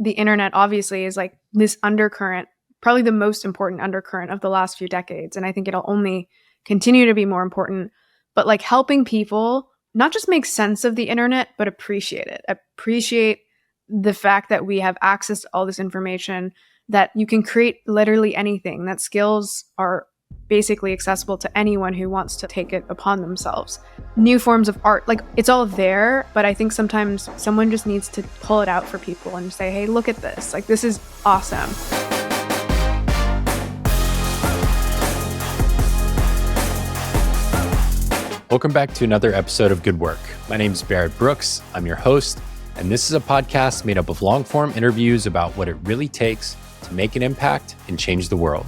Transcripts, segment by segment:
the internet obviously is like this undercurrent, probably the most important undercurrent of the last few decades. And I think it'll only continue to be more important. But like helping people not just make sense of the internet, but appreciate it. Appreciate the fact that we have access to all this information, that you can create literally anything, that skills are basically accessible to anyone who wants to take it upon themselves. New forms of art, like it's all there, but I think sometimes someone just needs to pull it out for people and say, hey, look at this. Like, this is awesome. Welcome back to another episode of Good Work. My name is Barrett Brooks. I'm your host, and this is a podcast made up of long-form interviews about what it really takes to make an impact and change the world.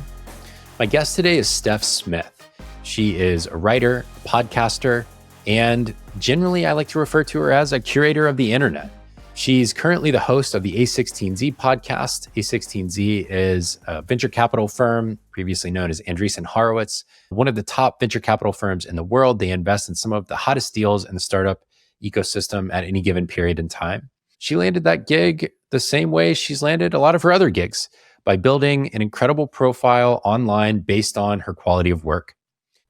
My guest today is Steph Smith. She is a writer, a podcaster, and generally I like to refer to her as a curator of the internet. She's currently the host of the A16Z Podcast. A16Z is a venture capital firm previously known as Andreessen Horowitz, one of the top venture capital firms in the world. They invest in some of the hottest deals in the startup ecosystem at any given period in time. She landed that gig the same way she's landed a lot of her other gigs, by building an incredible profile online based on her quality of work.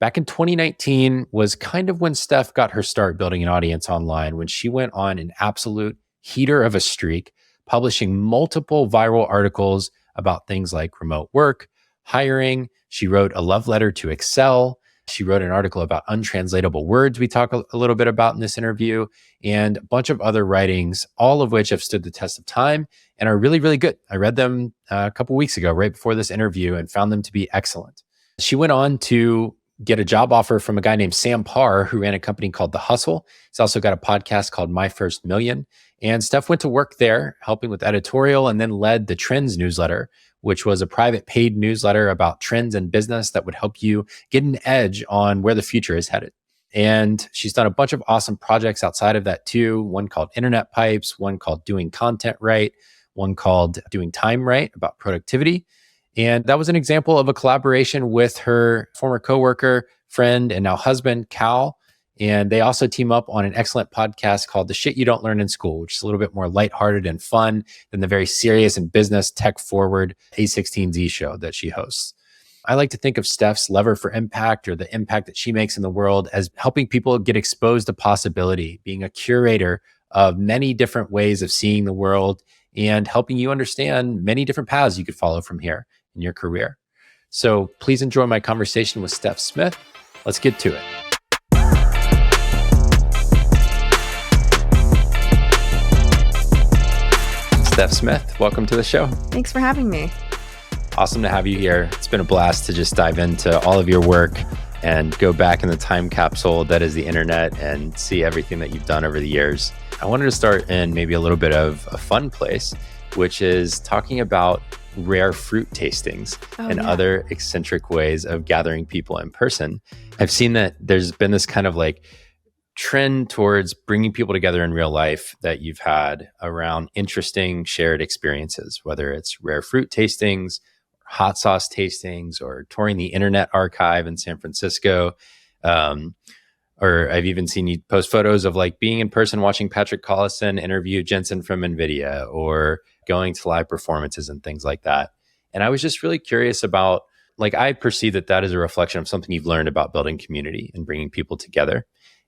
Back in 2019 was kind of when Steph got her start building an audience online, when she went on an absolute heater of a streak, publishing multiple viral articles about things like remote work, hiring. She wrote a love letter to Excel. She wrote an article about untranslatable words we talk a little bit about in this interview, and a bunch of other writings, all of which have stood the test of time and are really, really good. I read them a couple weeks ago, right before this interview, and found them to be excellent. She went on to get a job offer from a guy named Sam Parr, who ran a company called The Hustle. He's also got a podcast called My First Million. And Steph went to work there, helping with editorial, and then led the Trends newsletter, which was a private paid newsletter about trends in business that would help you get an edge on where the future is headed. And she's done a bunch of awesome projects outside of that too. One called Internet Pipes, one called Doing Content Right, one called Doing Time Right about productivity. And that was an example of a collaboration with her former coworker, friend, and now husband, Cal. And they also team up on an excellent podcast called The Shit You Don't Learn in School, which is a little bit more lighthearted and fun than the very serious and business tech-forward A16Z show that she hosts. I like to think of Steph's lever for impact, or the impact that she makes in the world, as helping people get exposed to possibility, being a curator of many different ways of seeing the world, and helping you understand many different paths you could follow from here in your career. So please enjoy my conversation with Steph Smith. Let's get to it. Steph Smith, welcome to the show. Thanks for having me. Awesome to have you here. It's been a blast to just dive into all of your work and go back in the time capsule that is the internet and see everything that you've done over the years. I wanted to start in maybe a little bit of a fun place, which is talking about rare fruit tastings and other eccentric ways of gathering people in person. I've seen that there's been this kind of like trend towards bringing people together in real life that you've had around interesting shared experiences, whether it's rare fruit tastings, hot sauce tastings, or touring the Internet Archive in San Francisco. Or I've even seen you post photos of like being in person, watching Patrick Collison interview Jensen from NVIDIA, or going to live performances and things like that. And I was just really curious about, like, I perceive that that is a reflection of something you've learned about building community and bringing people together.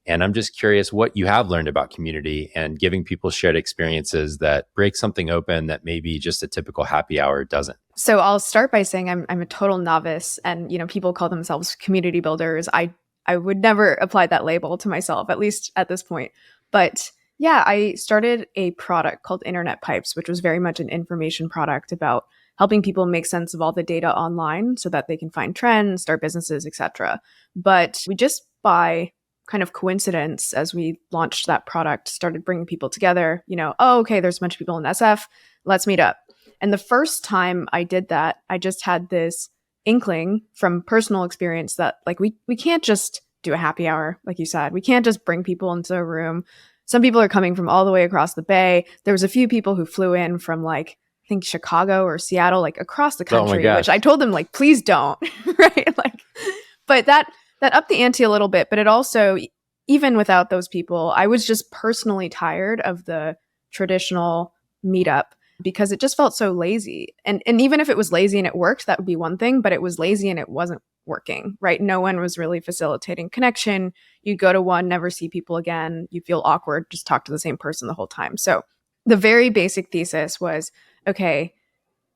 And I'm just curious what you have learned about community and giving people shared experiences that break something open that maybe just a typical happy hour doesn't. So I'll start by saying I'm a total novice, and people call themselves community builders. I would never apply that label to myself, at least at this point. But yeah, I started a product called Internet Pipes, which was very much an information product about helping people make sense of all the data online so that they can find trends, start businesses, etc. But we just by kind of coincidence, as we launched that product, started bringing people together, okay, there's a bunch of people in SF, let's meet up. And the first time I did that, I just had this inkling from personal experience that like we can't just do a happy hour, like you said. We can't just bring people into a room. Some people are coming from all the way across the bay. There was a few people who flew in from like, I think Chicago or Seattle, like across the country, which I told them like, please don't, right? Like, but that upped the ante a little bit, but it also, even without those people, I was just personally tired of the traditional meetup. because it just felt so lazy. And even if it was lazy and it worked, that would be one thing, but it was lazy and it wasn't working, right? No one was really facilitating connection. You go to one, never see people again. You feel awkward, just talk to the same person the whole time. So the very basic thesis was, okay,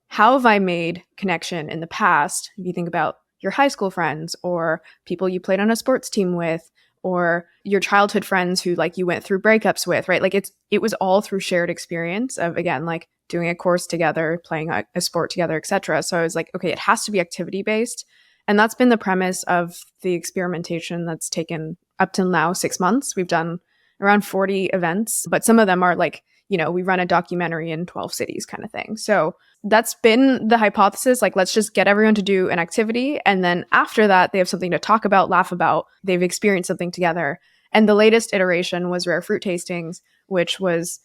how have I made connection in the past? If you think about your high school friends or people you played on a sports team with, or your childhood friends who like you went through breakups with, right? Like it was all through shared experience of, again, like doing a course together, playing a sport together, etc. So I was like, okay, it has to be activity based. And that's been the premise of the experimentation that's taken up till now 6 months. We've done around 40 events, but some of them are like, we run a documentary in 12 cities kind of thing. So that's been the hypothesis. Like, let's just get everyone to do an activity. And then after that, they have something to talk about, laugh about. They've experienced something together. And the latest iteration was rare fruit tastings, which was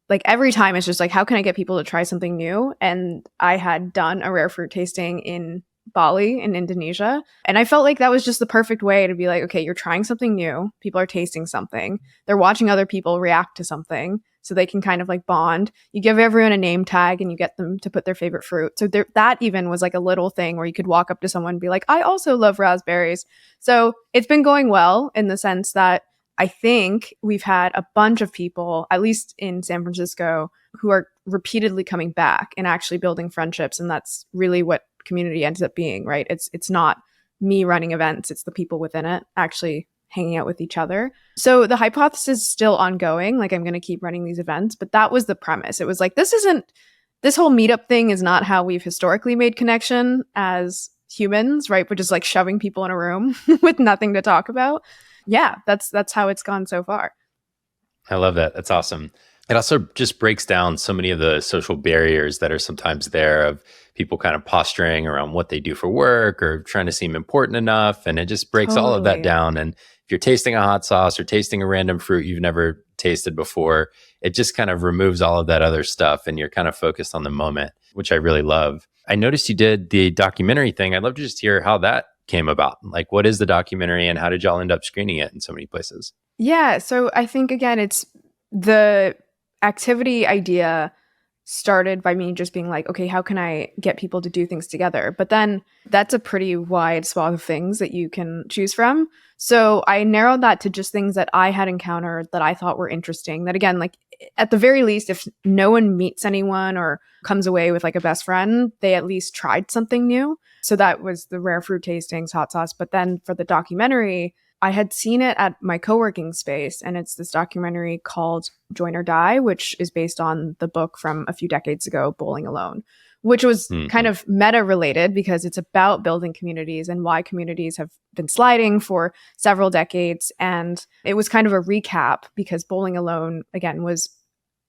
like every time it's just like, how can I get people to try something new? And I had done a rare fruit tasting in Bali in Indonesia. And I felt like that was just the perfect way to be like, okay, you're trying something new. People are tasting something. They're watching other people react to something so they can kind of like bond. You give everyone a name tag and you get them to put their favorite fruit. So that even was like a little thing where you could walk up to someone and be like, I also love raspberries. So it's been going well in the sense that I think we've had a bunch of people, at least in San Francisco, who are repeatedly coming back and actually building friendships. And that's really what community ends up being, right? It's not me running events, it's the people within it actually hanging out with each other. So the hypothesis is still ongoing. Like, I'm going to keep running these events, but that was the premise. It was like, this whole meetup thing is not how we've historically made connection as humans, right? We're just like shoving people in a room with nothing to talk about. Yeah, that's how it's gone so far. I love that. That's awesome. It also just breaks down so many of the social barriers that are sometimes there of people kind of posturing around what they do for work or trying to seem important enough. And it just breaks all of that down. And if you're tasting a hot sauce or tasting a random fruit you've never tasted before, it just kind of removes all of that other stuff and you're kind of focused on the moment, which I really love. I noticed you did the documentary thing. I'd love to just hear how that came about. Like, what is the documentary and how did y'all end up screening it in so many places? Yeah. So I think, again, it's the activity idea started by me just being like, okay, how can I get people to do things together? But then that's a pretty wide swath of things that you can choose from. So I narrowed that to just things that I had encountered that I thought were interesting. That, again, like at the very least, if no one meets anyone or comes away with like a best friend, they at least tried something new. So that was the rare fruit tastings, hot sauce. But then for the documentary, I had seen it at my co-working space, and it's this documentary called Join or Die, which is based on the book from a few decades ago, Bowling Alone, which was kind of meta related because it's about building communities and why communities have been sliding for several decades. And it was kind of a recap because Bowling Alone, again, was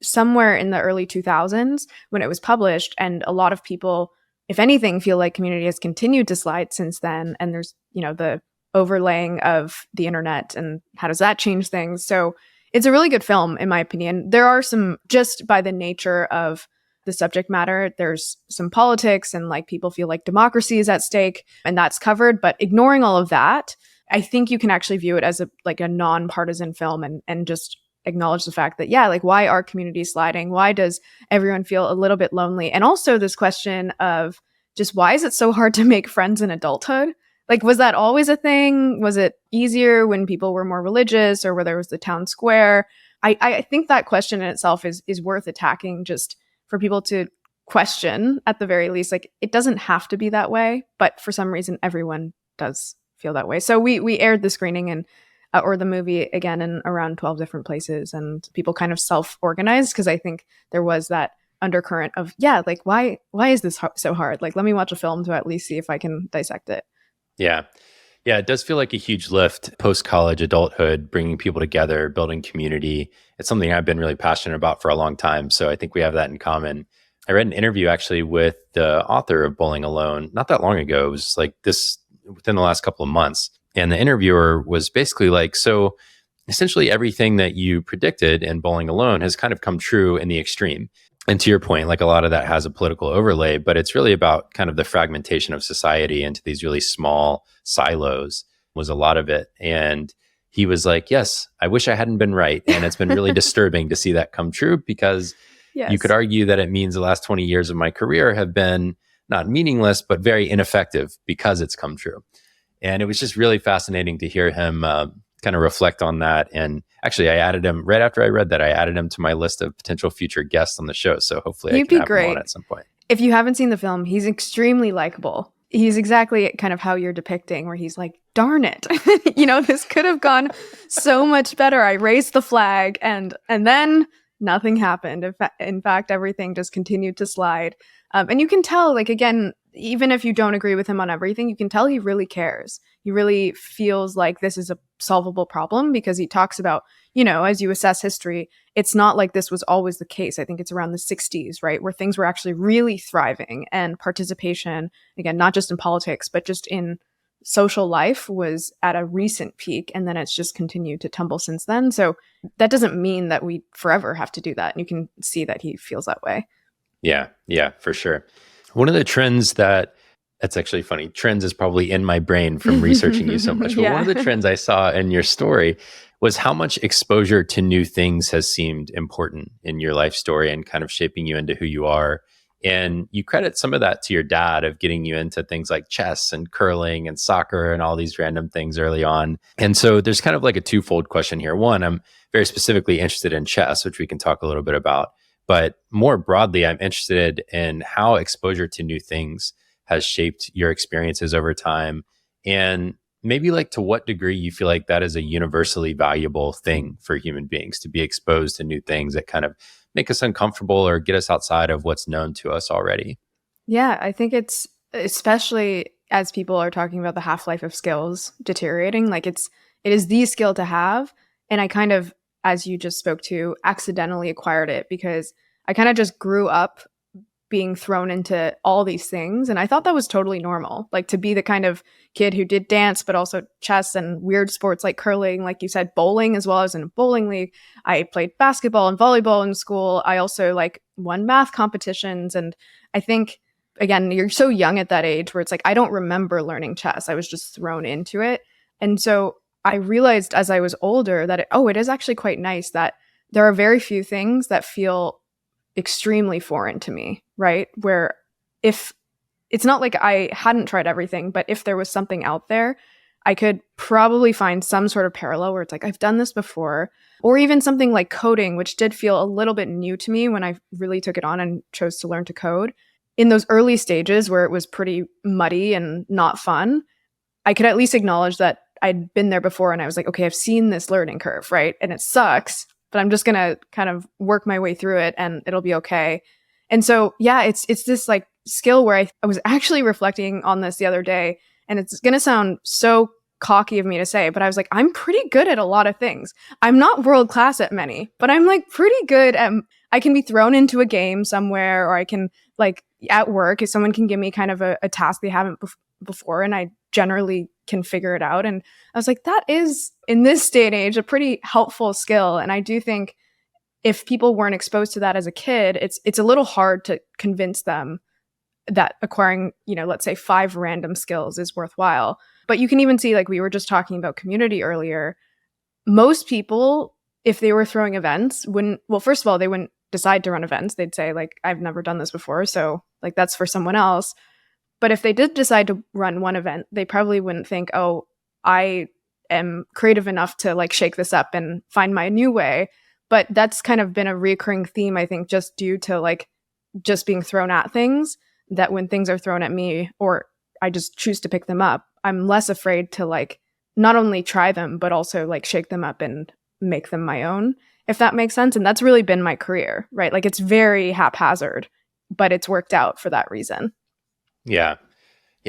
somewhere in the early 2000s when it was published. And a lot of people, if anything, feel like community has continued to slide since then. And there's, the overlaying of the internet and how does that change things. So it's a really good film, in my opinion. There are some, just by the nature of the subject matter, there's some politics and like people feel like democracy is at stake and that's covered. But ignoring all of that, I think you can actually view it as a nonpartisan film and just acknowledge the fact that, yeah, like, why are communities sliding? Why does everyone feel a little bit lonely? And also this question of just, why is it so hard to make friends in adulthood? Like, was that always a thing? Was it easier when people were more religious or where there was the town square? I think that question in itself is worth attacking, just for people to question at the very least. Like, it doesn't have to be that way, but for some reason, everyone does feel that way. So we aired the screening and or the movie again in around 12 different places, and people kind of self-organized because I think there was that undercurrent of, yeah, like, why is this so hard? Like, let me watch a film to at least see if I can dissect it. Yeah. Yeah, it does feel like a huge lift post-college adulthood, bringing people together, building community. It's something I've been really passionate about for a long time. So I think we have that in common. I read an interview actually with the author of Bowling Alone not that long ago. It was like this within the last couple of months. And the interviewer was basically like, so essentially everything that you predicted in Bowling Alone has kind of come true in the extreme. And to your point, like, a lot of that has a political overlay, but it's really about kind of the fragmentation of society into these really small silos was a lot of it. And he was like, yes, I wish I hadn't been right. And it's been really disturbing to see that come true because You could Yes. argue that it means the last 20 years of my career have been not meaningless, but very ineffective because it's come true. And it was just really fascinating to hear him kind of reflect on that. And actually, I added him right after I read that. I added him to my list of potential future guests on the show. So hopefully I He'd can be have him on great. at some point. If you haven't seen the film, he's extremely likable. He's exactly kind of how you're depicting, where he's like, darn it, this could have gone so much better. I raised the flag and then nothing happened. In fact, everything just continued to slide. And you can tell, like, again, even if you don't agree with him on everything, you can tell he really cares. He really feels like this is a solvable problem, because he talks about, as you assess history, it's not like this was always the case. I think it's around the 60s, right, where things were actually really thriving, and participation, again, not just in politics, but just in social life, was at a recent peak. And then it's just continued to tumble since then. So that doesn't mean that we forever have to do that. And you can see that he feels that way. Yeah, for sure. One of the trends that's actually funny. Trends is probably in my brain from researching you so much. But one of the trends I saw in your story was how much exposure to new things has seemed important in your life story and kind of shaping you into who you are. And you credit some of that to your dad, of getting you into things like chess and curling and soccer and all these random things early on. And so there's kind of like a twofold question here. One, I'm very specifically interested in chess, which we can talk a little bit about. But more broadly, I'm interested in how exposure to new things has shaped your experiences over time, and maybe like to what degree you feel like that is a universally valuable thing for human beings, to be exposed to new things that kind of make us uncomfortable or get us outside of what's known to us already. Yeah, I think it's, especially as people are talking about the half-life of skills deteriorating, like it is the skill to have. And I kind of, as you just spoke to, accidentally acquired it, because I kind of just grew up being thrown into all these things. And I thought that was totally normal, like to be the kind of kid who did dance, but also chess and weird sports like curling, like you said, bowling as well. I was in a bowling league. I played basketball and volleyball in school. I also like won math competitions. And I think, again, you're so young at that age where it's like, I don't remember learning chess. I was just thrown into it. And so I realized as I was older that, it is actually quite nice that there are very few things that feel extremely foreign to me, right? Where if it's not like I hadn't tried everything, but if there was something out there, I could probably find some sort of parallel where it's like, I've done this before. Or even something like coding, which did feel a little bit new to me when I really took it on and chose to learn to code. In those early stages where it was pretty muddy and not fun, I could at least acknowledge that I'd been there before, and I was like, okay, I've seen this learning curve, right? And it sucks, but I'm just going to kind of work my way through it and it'll be okay. And so, yeah, it's this like skill where I was actually reflecting on this the other day, and it's going to sound so cocky of me to say, but I was like, I'm pretty good at a lot of things. I'm not world class at many, but I'm like pretty good at, I can be thrown into a game somewhere, or I can like at work, if someone can give me kind of a task they haven't before, and I generally can figure it out. And I was like, that is, in this day and age, a pretty helpful skill. And I do think if people weren't exposed to that as a kid, it's a little hard to convince them that acquiring, let's say 5 random skills is worthwhile. But you can even see, like we were just talking about community earlier, most people, if they were throwing events, first of all, they wouldn't decide to run events. They'd say like, I've never done this before, so like that's for someone else. But if they did decide to run one event, they probably wouldn't think, oh, I am creative enough to like shake this up and find my new way. But that's kind of been a recurring theme, I think, just due to like just being thrown at things, that when things are thrown at me or I just choose to pick them up, I'm less afraid to like not only try them, but also like shake them up and make them my own, if that makes sense. And that's really been my career, right? Like it's very haphazard, but it's worked out for that reason. Yeah.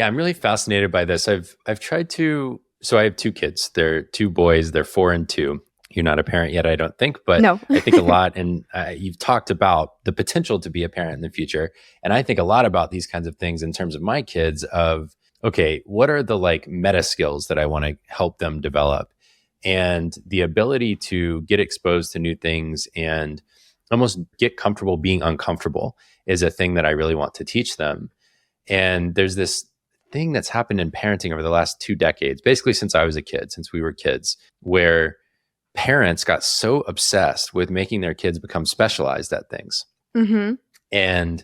I'm really fascinated by this. I've tried to, so I have 2 kids. They're 2 boys. They're 4 and 2. You're not a parent yet, I don't think, but No. I think a lot, and you've talked about the potential to be a parent in the future. And I think a lot about these kinds of things in terms of my kids of, okay, what are the like meta skills that I want to help them develop? And the ability to get exposed to new things and almost get comfortable being uncomfortable is a thing that I really want to teach them. And there's this thing that's happened in parenting over the last 2 decades, basically since I was a kid, since we were kids, where parents got so obsessed with making their kids become specialized at things. Mm-hmm. And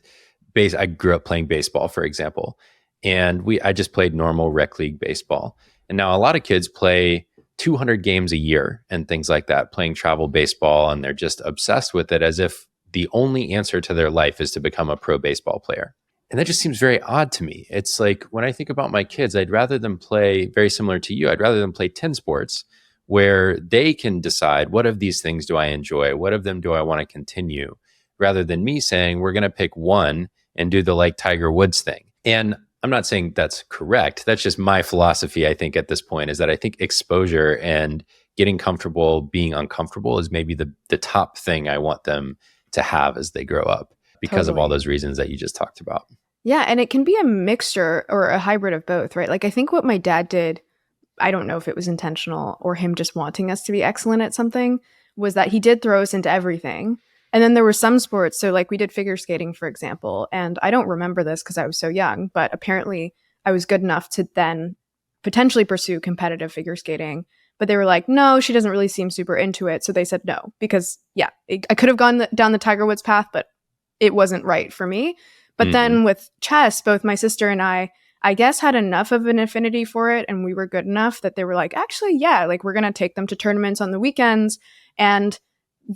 I grew up playing baseball, for example, and I just played normal rec league baseball. And now a lot of kids play 200 games a year and things like that, playing travel baseball, and they're just obsessed with it as if the only answer to their life is to become a pro baseball player. And that just seems very odd to me. It's like when I think about my kids, I'd rather them play, very similar to you, I'd rather them play 10 sports where they can decide, what of these things do I enjoy? What of them do I want to continue? Rather than me saying, we're going to pick one and do the like Tiger Woods thing. And I'm not saying that's correct. That's just my philosophy, I think, at this point, is that I think exposure and getting comfortable being uncomfortable is maybe the top thing I want them to have as they grow up, because of all those reasons that you just talked about. Yeah. And it can be a mixture or a hybrid of both, right? Like I think what my dad did, I don't know if it was intentional or him just wanting us to be excellent at something, was that he did throw us into everything. And then there were some sports. So like we did figure skating, for example. And I don't remember this because I was so young, but apparently I was good enough to then potentially pursue competitive figure skating. But they were like, no, she doesn't really seem super into it. So they said no, because I could have gone down the Tiger Woods path, but it wasn't right for me. But then with chess, both my sister and I guess had enough of an affinity for it, and we were good enough that they were like, actually, yeah, like we're going to take them to tournaments on the weekends. And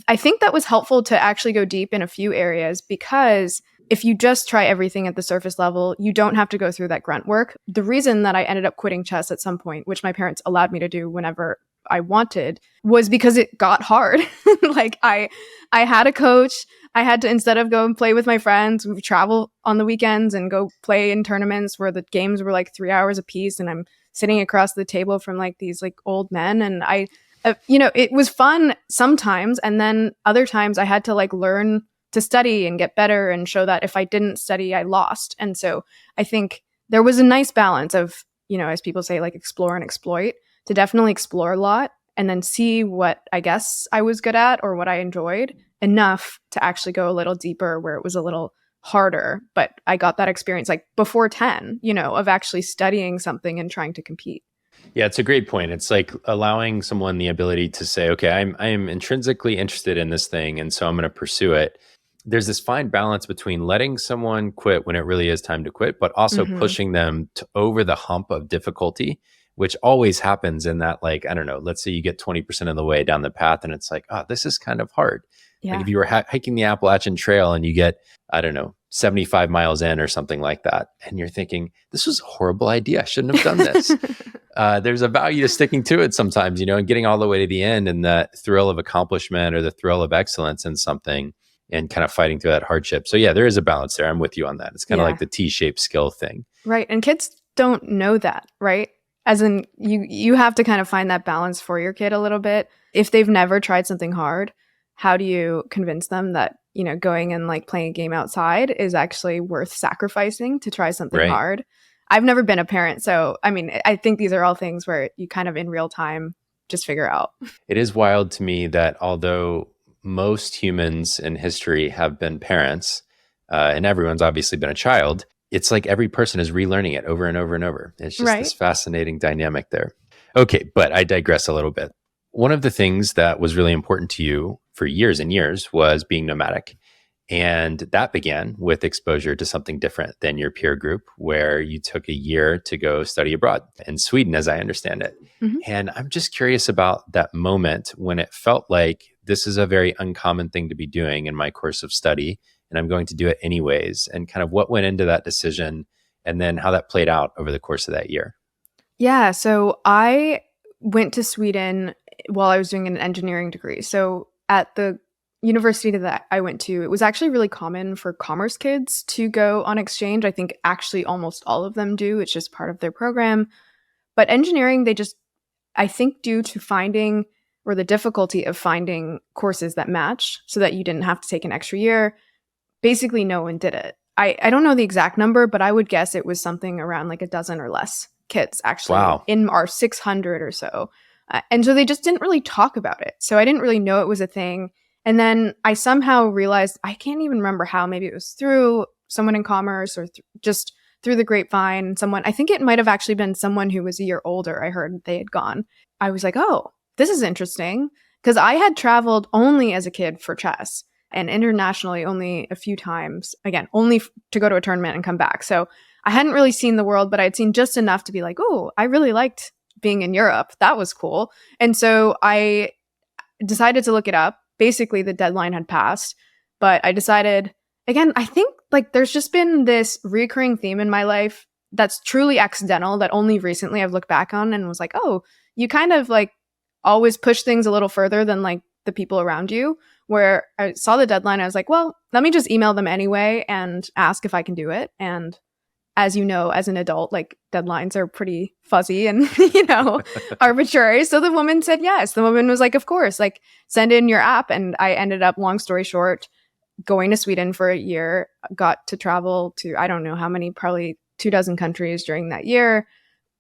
I think that was helpful to actually go deep in a few areas, because if you just try everything at the surface level, you don't have to go through that grunt work. The reason that I ended up quitting chess at some point, which my parents allowed me to do whenever I wanted, was because it got hard. Like I had a coach. I had to, instead of go and play with my friends, we would travel on the weekends and go play in tournaments where the games were like 3 hours a piece, and I'm sitting across the table from like these like old men, and it was fun sometimes, and then other times I had to like learn to study and get better and show that if I didn't study, I lost. And so I think there was a nice balance of, as people say, like explore and exploit, to definitely explore a lot and then see what I guess I was good at or what I enjoyed enough to actually go a little deeper where it was a little harder. But I got that experience like before 10, of actually studying something and trying to compete. Yeah, it's a great point. It's like allowing someone the ability to say, okay, I am intrinsically interested in this thing, and so I'm going to pursue it. There's this fine balance between letting someone quit when it really is time to quit, but also pushing them over the hump of difficulty, which always happens in that, like, I don't know, let's say you get 20% of the way down the path and it's like, oh, this is kind of hard. Yeah. Like if you were hiking the Appalachian Trail and you get, I don't know, 75 miles in or something like that, and you're thinking, this was a horrible idea. I shouldn't have done this. There's a value to sticking to it sometimes, and getting all the way to the end and the thrill of accomplishment or the thrill of excellence in something, and kind of fighting through that hardship. So yeah, there is a balance there. I'm with you on that. It's kind of like the T-shaped skill thing. Right. And kids don't know that, right? As in you have to kind of find that balance for your kid a little bit. If they've never tried something hard, how do you convince them that, going and like playing a game outside is actually worth sacrificing to try something hard? I've never been a parent. So, I mean, I think these are all things where you kind of in real time just figure out. It is wild to me that although most humans in history have been parents, and everyone's obviously been a child, it's like every person is relearning it over and over and over. It's just this fascinating dynamic there. Okay, but I digress a little bit. One of the things that was really important to you for years and years was being nomadic. And that began with exposure to something different than your peer group, where you took a year to go study abroad in Sweden, as I understand it. And I'm just curious about that moment when it felt like this is a very uncommon thing to be doing in my course of study, and I'm going to do it anyways, and kind of what went into that decision, and then how that played out over the course of that year. Yeah, so I went to Sweden while I was doing an engineering degree. So at the university that I went to, it was actually really common for commerce kids to go on exchange. I think actually almost all of them do. It's just part of their program. But engineering, I think due to finding, or the difficulty of finding courses that match so that you didn't have to take an extra year, basically no one did it. I don't know the exact number, but I would guess it was something around like a dozen or less kids actually in our 600 or so. And so they just didn't really talk about it. So I didn't really know it was a thing. And then I somehow realized, I can't even remember how, maybe it was through someone in commerce or just through the grapevine, I think it might have actually been someone who was a year older. I heard they had gone. I was like, oh, this is interesting. Because I had traveled only as a kid for chess. and internationally only a few times. Again, only to go to a tournament and come back. So I hadn't really seen the world, but I'd seen just enough to be like, oh, I really liked being in Europe. That was cool. And so I decided to look it up. Basically, the deadline had passed, but I decided, again, I think like there's just been this recurring theme in my life that's truly accidental that only recently I've looked back on and was like, oh, you kind of like always push things a little further than like the people around you. Where I saw the deadline, I was like, well, let me just email them anyway and ask if I can do it. And as you know, as an adult, like deadlines are pretty fuzzy and, arbitrary. So the woman said yes. The woman was like, of course, like send in your app. And I ended up, long story short, going to Sweden for a year, got to travel to, I don't know how many, probably 24 countries during that year,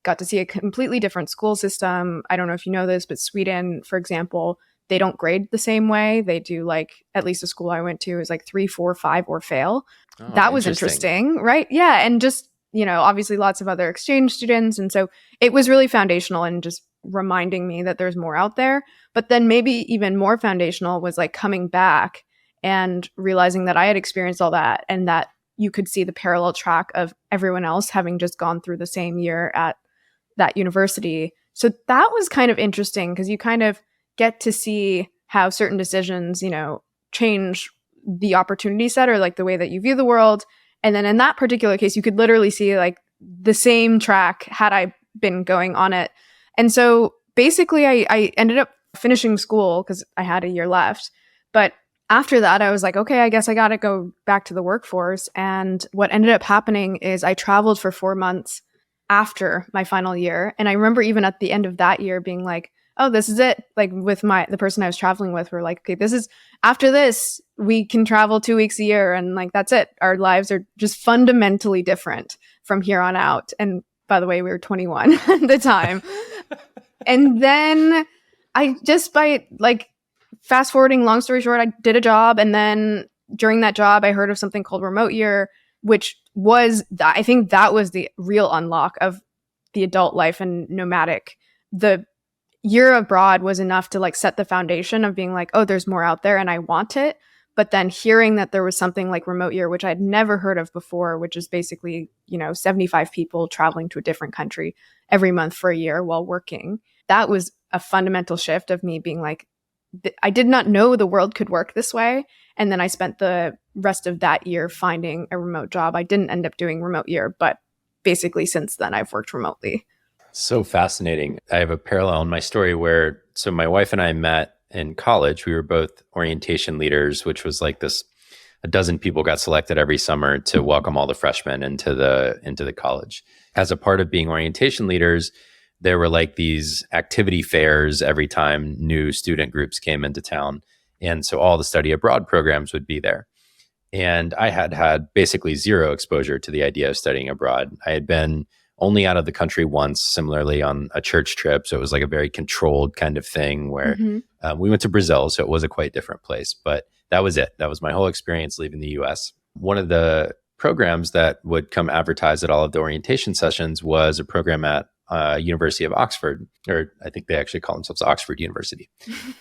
got to see a completely different school system. I don't know if you know this, but Sweden, for example, they don't grade the same way. They do like, at least the school I went to is like 3, 4, 5 or fail. Oh, that was interesting, right? Yeah. And just, obviously lots of other exchange students. And so it was really foundational and just reminding me that there's more out there. But then maybe even more foundational was like coming back and realizing that I had experienced all that and that you could see the parallel track of everyone else having just gone through the same year at that university. So that was kind of interesting because you kind of get to see how certain decisions, change the opportunity set or like the way that you view the world. And then in that particular case, you could literally see like the same track had I been going on it. And so basically I ended up finishing school because I had a year left. But after that, I was like, okay, I guess I got to go back to the workforce. And what ended up happening is I traveled for 4 months after my final year. And I remember even at the end of that year being like, oh, this is it. Like with the person I was traveling with, we're like, okay, after this, we can travel 2 weeks a year. And like, that's it. Our lives are just fundamentally different from here on out. And by the way, we were 21 at the time. And then I just by like fast forwarding, long story short, I did a job. And then during that job, I heard of something called remote year, which was, I think that was the real unlock of the adult life and nomadic. The year abroad was enough to like set the foundation of being like, oh, there's more out there and I want it. But then hearing that there was something like remote year, which I'd never heard of before, which is basically, 75 people traveling to a different country every month for a year while working. That was a fundamental shift of me being like, I did not know the world could work this way. And then I spent the rest of that year finding a remote job. I didn't end up doing remote year, but basically since then I've worked remotely. So fascinating. I have a parallel in my story where, so my wife and I met in college. We were both orientation leaders, which was like this, a dozen people got selected every summer to welcome all the freshmen into the college. As a part of being orientation leaders, there were like these activity fairs every time new student groups came into town. And so all the study abroad programs would be there. And I had basically zero exposure to the idea of studying abroad. I had been only out of the country once, similarly on a church trip. So it was like a very controlled kind of thing where we went to Brazil. So it was a quite different place, but that was it. That was my whole experience leaving the US. One of the programs that would come advertise at all of the orientation sessions was a program at University of Oxford, or I think they actually call themselves Oxford University.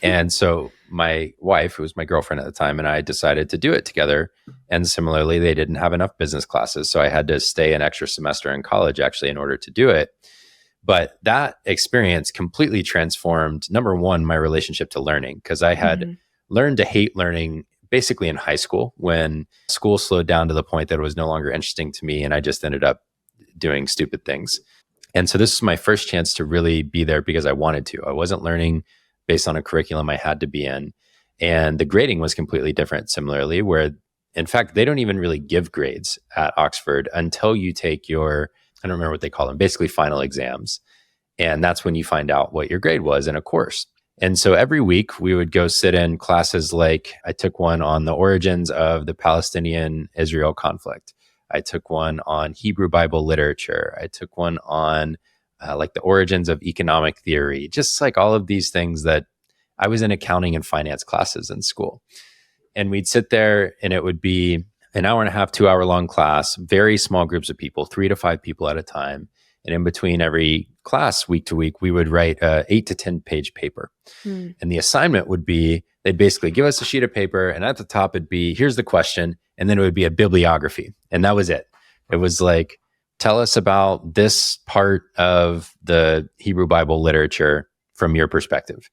And so my wife, who was my girlfriend at the time, and I decided to do it together. And similarly, they didn't have enough business classes. So I had to stay an extra semester in college actually in order to do it. But that experience completely transformed, number one, my relationship to learning, because I had learned to hate learning basically in high school when school slowed down to the point that it was no longer interesting to me. And I just ended up doing stupid things. And so this is my first chance to really be there because I wanted to. I wasn't learning based on a curriculum I had to be in. And the grading was completely different, similarly, where in fact, they don't even really give grades at Oxford until you take your, I don't remember what they call them, basically final exams. And that's when you find out what your grade was in a course. And so every week we would go sit in classes like I took one on the origins of the Palestinian-Israel conflict. I took one on Hebrew Bible literature. I took one on like the origins of economic theory, just like all of these things that I was in accounting and finance classes in school. And we'd sit there and it would be an hour and a half, 2 hour long class, very small groups of people, 3 to 5 people at a time. And in between every class, week to week, we would write a 8 to 10 page paper. And the assignment would be they'd basically give us a sheet of paper, and at the top it'd be, here's the question, and then it would be a bibliography. And that was it. It was like, tell us about this part of the Hebrew Bible literature from your perspective.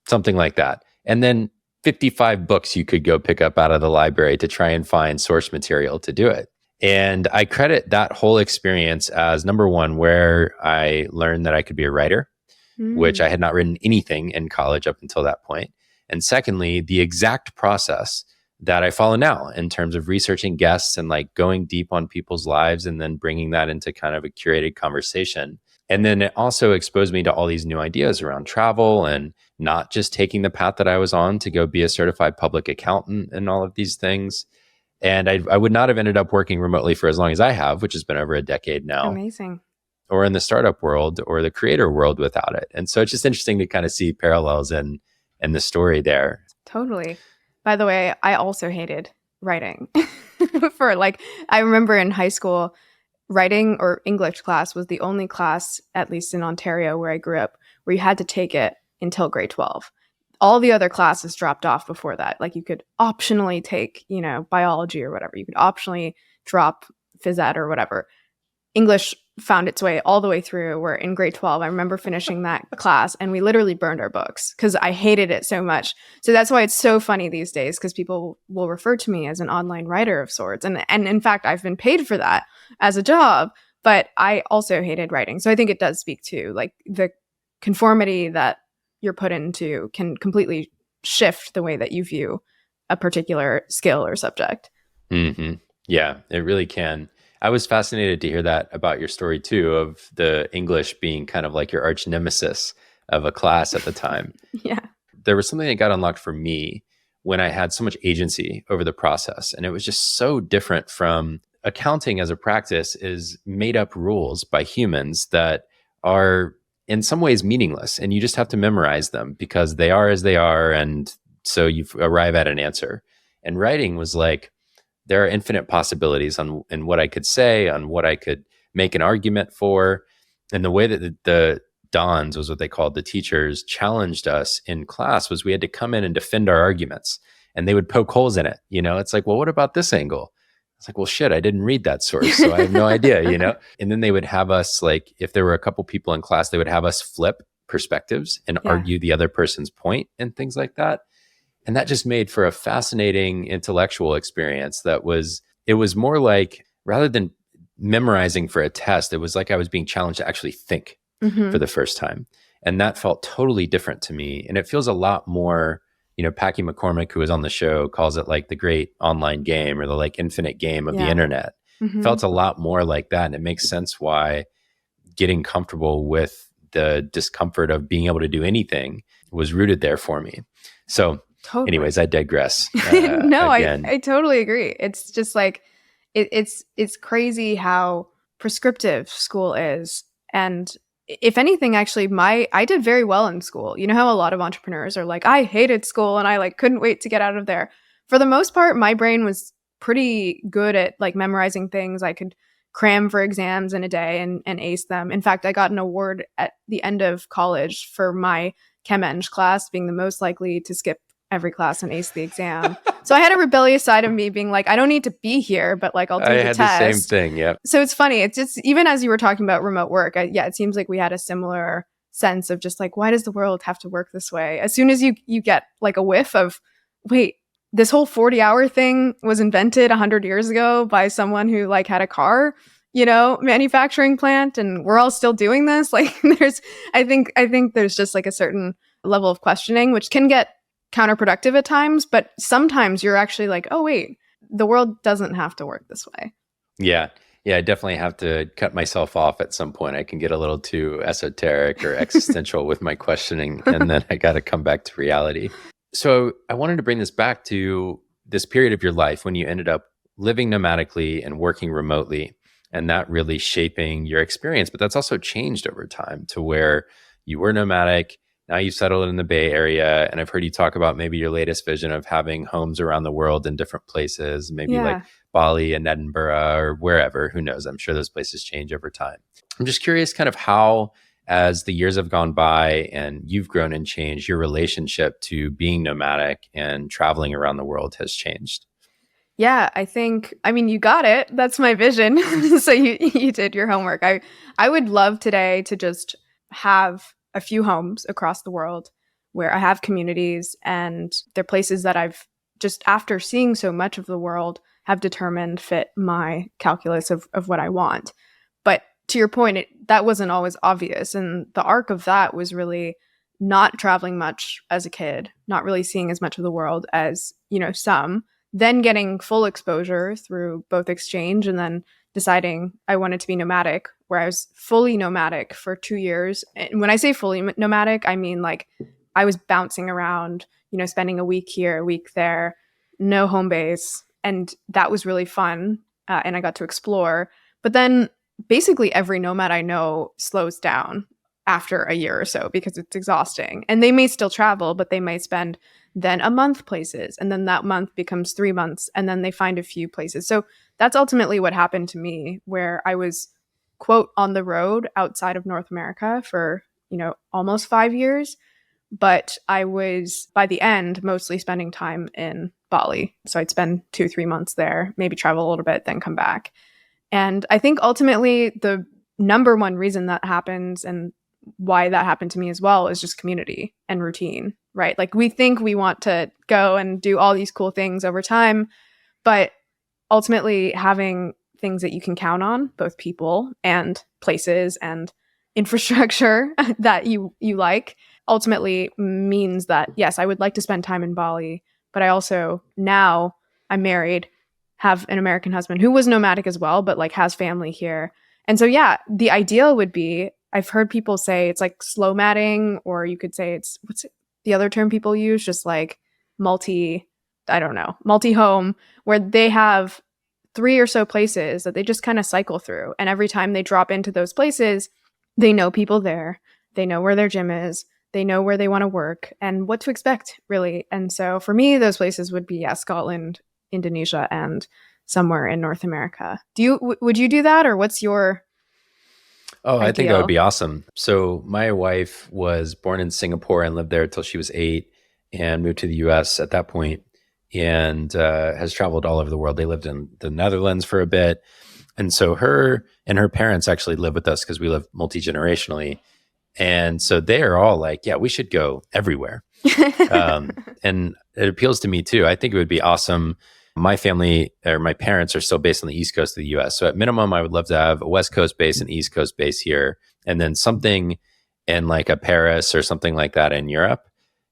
Something like that. And then 55 books you could go pick up out of the library to try and find source material to do it. And I credit that whole experience as number one, where I learned that I could be a writer, which I had not written anything in college up until that point. And secondly, the exact process that I follow now in terms of researching guests and like going deep on people's lives and then bringing that into kind of a curated conversation. And then it also exposed me to all these new ideas around travel and not just taking the path that I was on to go be a certified public accountant and all of these things. And I would not have ended up working remotely for as long as I have, which has been over a decade now. Amazing. Or in the startup world or the creator world without it. And so it's just interesting to kind of see parallels in the story there. Totally. By the way, I also hated writing. I remember in high school, writing or English class was the only class, at least in Ontario where I grew up, where you had to take it until grade 12. All the other classes dropped off before that. Like you could optionally take, biology or whatever. You could optionally drop phys ed or whatever. English found its way all the way through, where in grade 12, I remember finishing that class and we literally burned our books because I hated it so much. So that's why it's so funny these days, because people will refer to me as an online writer of sorts. And in fact, I've been paid for that as a job, but I also hated writing. So I think it does speak to like the conformity that you're put into can completely shift the way that you view a particular skill or subject. Mm-hmm. Yeah, it really can. I was fascinated to hear that about your story too, of the English being kind of like your arch nemesis of a class at the time. Yeah. There was something that got unlocked for me when I had so much agency over the process. And it was just so different from accounting as a practice is made up rules by humans that are in some ways meaningless. And you just have to memorize them because they are as they are. And so you arrive at an answer. And writing was like, there are infinite possibilities in what I could say, on what I could make an argument for. And the way that the Dons, was what they called the teachers, challenged us in class was we had to come in and defend our arguments. And they would poke holes in it. It's like, well, what about this angle? It's like, well, shit, I didn't read that source, so I have no idea, And then they would have us, like, if there were a couple people in class, they would have us flip perspectives and argue the other person's point and things like that. And that just made for a fascinating intellectual experience it was more like, rather than memorizing for a test, it was like I was being challenged to actually think for the first time. And that felt totally different to me. And it feels a lot more, Packy McCormick, who was on the show, calls it like the great online game or the like infinite game of the internet. Felt a lot more like that. And it makes sense why getting comfortable with the discomfort of being able to do anything was rooted there for me. So totally. Anyways, I digress. No, I totally agree. It's just like, it's crazy how prescriptive school is. And if anything, actually, I did very well in school. You know how a lot of entrepreneurs are like, I hated school and I like couldn't wait to get out of there. For the most part, my brain was pretty good at like memorizing things. I could cram for exams in a day and ace them. In fact, I got an award at the end of college for my Chem Eng class being the most likely to skip every class and ace the exam. So I had a rebellious side of me being like, I don't need to be here, but like I'll do the test. I had the same thing, yeah. So it's funny. It's just, even as you were talking about remote work, it seems like we had a similar sense of just like, why does the world have to work this way? As soon as you get like a whiff of, wait, this whole 40-hour thing was invented 100 years ago by someone who like had a car, manufacturing plant, and we're all still doing this. Like I think there's just like a certain level of questioning, which can get counterproductive at times, but sometimes you're actually like, oh wait, the world doesn't have to work this way. Yeah, I definitely have to cut myself off at some point. I can get a little too esoteric or existential with my questioning, and then I got to come back to reality. So I wanted to bring this back to this period of your life when you ended up living nomadically and working remotely, and that really shaping your experience. But that's also changed over time to where you were nomadic. Now you've settled in the Bay Area, and I've heard you talk about maybe your latest vision of having homes around the world in different places, maybe like Bali and Edinburgh or wherever, who knows? I'm sure those places change over time. I'm just curious kind of how as the years have gone by and you've grown and changed, your relationship to being nomadic and traveling around the world has changed? Yeah, I mean, you got it. That's my vision. So you did your homework. I would love today to just have a few homes across the world where I have communities, and they're places that I've just, after seeing so much of the world, have determined fit my calculus of what I want. But to your point, that wasn't always obvious. And the arc of that was really not traveling much as a kid, not really seeing as much of the world as, some, then getting full exposure through both exchange and then deciding I wanted to be nomadic, where I was fully nomadic for 2 years. And when I say fully nomadic, I mean like I was bouncing around, spending a week here, a week there, no home base. And that was really fun. And I got to explore. But then basically every nomad I know slows down after a year or so because it's exhausting. And they may still travel, but they might spend then a month places. And then that month becomes 3 months. And then they find a few places. So that's ultimately what happened to me, where I was, quote, on the road outside of North America for, almost 5 years. But I was, by the end, mostly spending time in Bali. So I'd spend 2-3 months there, maybe travel a little bit, then come back. And I think ultimately the number one reason that happens, and why that happened to me as well, is just community and routine, right? Like we think we want to go and do all these cool things over time, but ultimately having things that you can count on, both people and places and infrastructure that you like, ultimately means that, yes, I would like to spend time in Bali, but I also, now I'm married, have an American husband who was nomadic as well, but like has family here. And so, yeah, the ideal would be, I've heard people say it's like slow matting, or you could say it's, what's it, the other term people use, just like multi-home, where they have 3 or so places that they just kind of cycle through. And every time they drop into those places, they know people there. They know where their gym is. They know where they want to work and what to expect, really. And so for me, those places would be, Scotland, Indonesia, and somewhere in North America. Would you do that, or what's your Oh, ideal? I think that would be awesome. So my wife was born in Singapore and lived there until she was 8 and moved to the US at that point, and has traveled all over the world. They lived in the Netherlands for a bit. And so her and her parents actually live with us because we live multi-generationally. And so they are all like, yeah, we should go everywhere. And it appeals to me too. I think it would be awesome. My family, or my parents, are still based on the East Coast of the US. So at minimum, I would love to have a West Coast base and East Coast base here, and then something in like a Paris or something like that in Europe.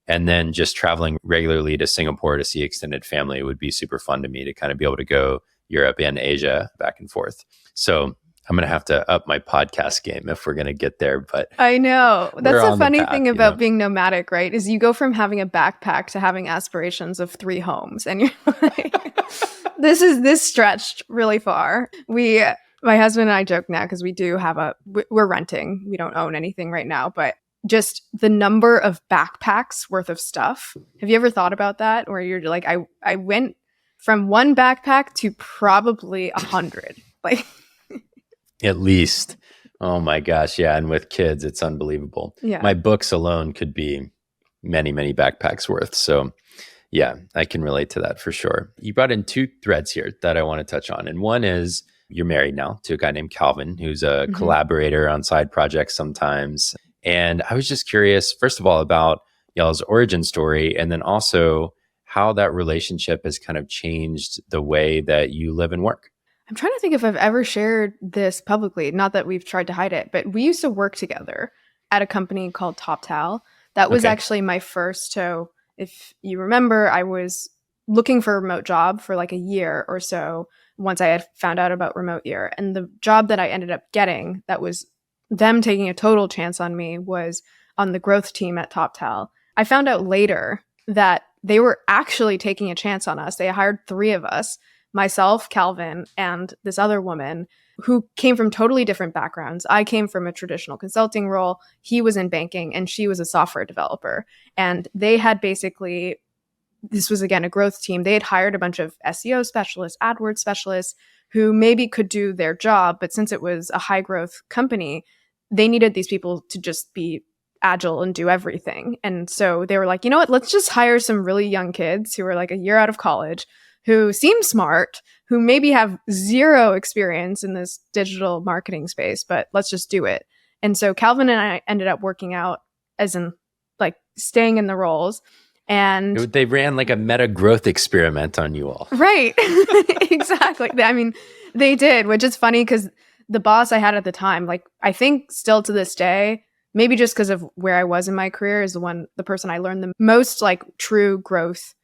And then just traveling regularly to Singapore to see extended family would be super fun to me, to kind of be able to go Europe and Asia back and forth. So I'm going to have to up my podcast game if we're going to get there. But I know. That's the funny thing about being nomadic, right? Is you go from having a backpack to having aspirations of 3 homes. And you're like, this stretched really far. My husband and I joke now because we do have we're renting. We don't own anything right now, but just the number of backpacks worth of stuff. Have you ever thought about that? Where you're like, I went from 1 backpack to probably 100. Like, at least. Oh my gosh. Yeah. And with kids, it's unbelievable. Yeah. My books alone could be many, many backpacks worth. So yeah, I can relate to that for sure. You brought in 2 threads here that I want to touch on. And one is, you're married now to a guy named Calvin, who's a collaborator on side projects sometimes. And I was just curious, first of all, about y'all's origin story, and then also how that relationship has kind of changed the way that you live and work. I'm trying to think if I've ever shared this publicly. Not that we've tried to hide it, but we used to work together at a company called TopTal. That was actually my first. So if you remember, I was looking for a remote job for like a year or so once I had found out about remote year. And the job that I ended up getting, that was them taking a total chance on me, was on the growth team at TopTal. I found out later that they were actually taking a chance on us. They hired 3 of us, myself, Calvin, and this other woman who came from totally different backgrounds. I came from a traditional consulting role. He was in banking, and she was a software developer. And they had basically, this was again a growth team. They had hired a bunch of SEO specialists, AdWords specialists, who maybe could do their job, but since it was a high growth company, they needed these people to just be agile and do everything. And so they were like, you know what, let's just hire some really young kids who are like a year out of college, who seem smart, who maybe have zero experience in this digital marketing space, but let's just do it. And so Calvin and I ended up working out, as in like staying in the roles. And they ran like a meta growth experiment on you all. Right. Exactly. I mean, they did, which is funny because the boss I had at the time, like I think still to this day, maybe just because of where I was in my career, is the person I learned the most like true growth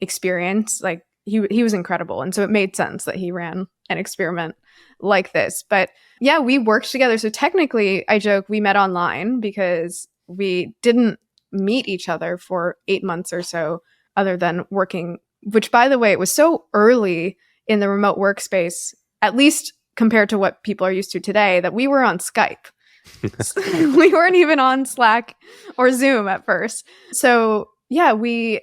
experience. Like he was incredible. And so it made sense that he ran an experiment like this. But yeah, we worked together. So technically, I joke, we met online because we didn't meet each other for 8 months or so, other than working, which by the way, it was so early in the remote workspace, at least compared to what people are used to today, that we were on Skype. We weren't even on Slack or Zoom at first. So yeah, we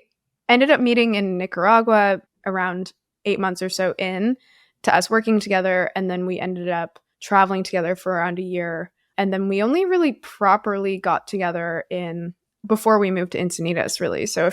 ended up meeting in Nicaragua around 8 months or so in to us working together. And then we ended up traveling together for around a year. And then we only really properly got together before we moved to Encinitas, really. So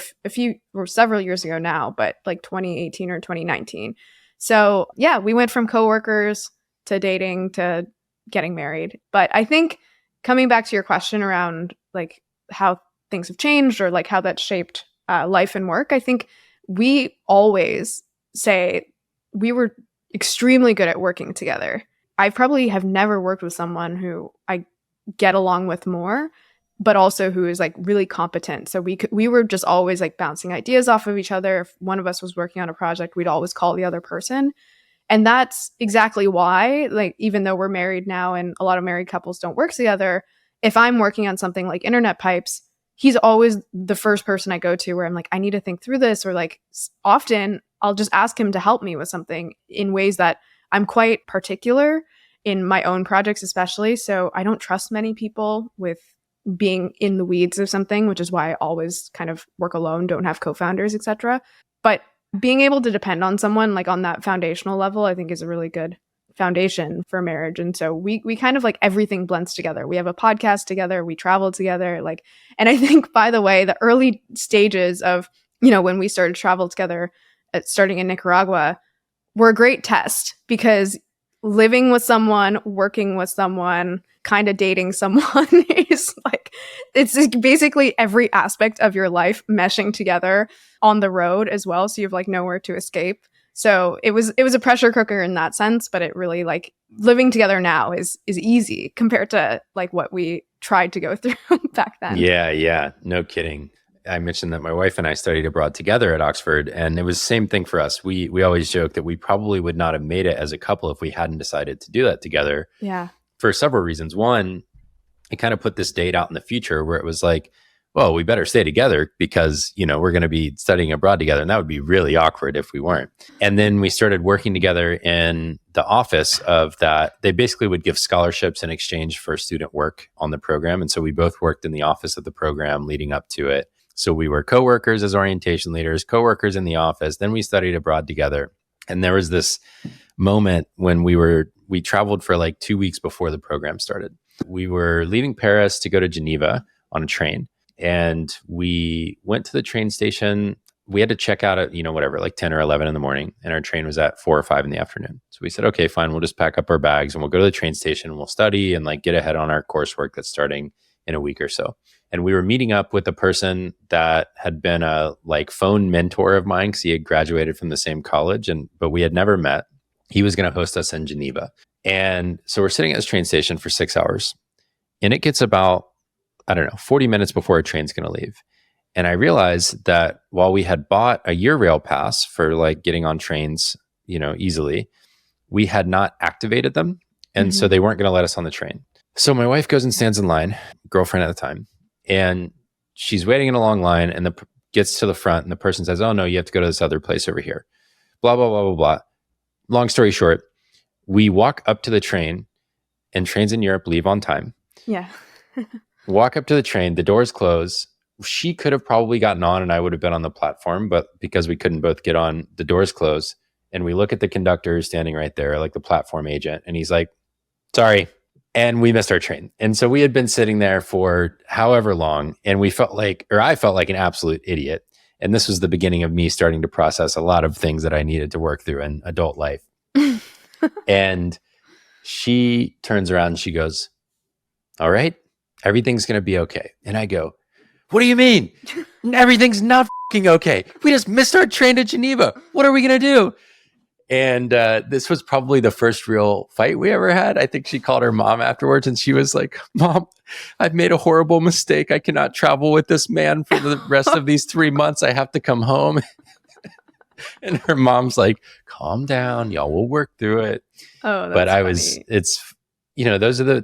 several years ago now, but like 2018 or 2019. So yeah, we went from coworkers to dating to getting married. But I think coming back to your question around like how things have changed or like how that shaped life and work, I think we always say we were extremely good at working together. I probably have never worked with someone who I get along with more, but also who is like really competent. So we were just always like bouncing ideas off of each other. If one of us was working on a project, we'd always call the other person. And that's exactly why, like, even though we're married now and a lot of married couples don't work together, if I'm working on something like internet pipes, he's always the first person I go to where I'm like, I need to think through this. Or like often I'll just ask him to help me with something in ways that I'm quite particular in my own projects, especially. So I don't trust many people with being in the weeds of something, which is why I always kind of work alone, don't have co-founders, etc. But being able to depend on someone like on that foundational level, I think is a really good foundation for marriage. And so we kind of like everything blends together. We have a podcast together, we travel together, like, and I think, by the way, the early stages of, when we started to travel together, starting in Nicaragua, were a great test because living with someone, working with someone, kind of dating someone is like, it's basically every aspect of your life meshing together on the road as well. So you have like nowhere to escape. So it was a pressure cooker in that sense, but it really like living together now is easy compared to like what we tried to go through back then. Yeah. No kidding. I mentioned that my wife and I studied abroad together at Oxford, and it was the same thing for us. We always joke that we probably would not have made it as a couple if we hadn't decided to do that together. Yeah. For several reasons. One, it kind of put this date out in the future where it was like, well, we better stay together because, we're going to be studying abroad together. And that would be really awkward if we weren't. And then we started working together in the office of that. They basically would give scholarships in exchange for student work on the program. And so we both worked in the office of the program leading up to it. So we were coworkers as orientation leaders, coworkers in the office. Then we studied abroad together. And there was this moment when we traveled for like 2 weeks before the program started. We were leaving Paris to go to Geneva on a train. And we went to the train station. We had to check out at, like 10 or 11 in the morning. And our train was at 4 or 5 in the afternoon. So we said, okay, fine. We'll just pack up our bags and we'll go to the train station and we'll study and like get ahead on our coursework that's starting in a week or so. And we were meeting up with a person that had been a like phone mentor of mine because he had graduated from the same college, but we had never met. He was going to host us in Geneva. And so we're sitting at this train station for 6 hours. And it gets about, 40 minutes before our train's going to leave. And I realized that while we had bought a Eurail pass for like getting on trains, easily, we had not activated them. And so they weren't going to let us on the train. So my wife goes and stands in line, girlfriend at the time, and she's waiting in a long line and gets to the front and the person says, oh no, you have to go to this other place over here. Blah, blah, blah, blah, blah. Long story short, we walk up to the train, and trains in Europe leave on time. Yeah. Walk up to the train, the doors close. She could have probably gotten on and I would have been on the platform, but because we couldn't both get on, the doors close. And we look at the conductor standing right there, like the platform agent, and he's like, sorry. And we missed our train. And so we had been sitting there for however long, and I felt like an absolute idiot. And this was the beginning of me starting to process a lot of things that I needed to work through in adult life. And she turns around and she goes, all right, everything's going to be okay. And I go, what do you mean? Everything's not fucking okay. We just missed our train to Geneva. What are we going to do? And this was probably the first real fight we ever had. I think she called her mom afterwards and she was like, Mom, I've made a horrible mistake. I cannot travel with this man for the rest of these 3 months. I have to come home. And her mom's like, calm down. Y'all will work through it. Oh, that's but funny. it's,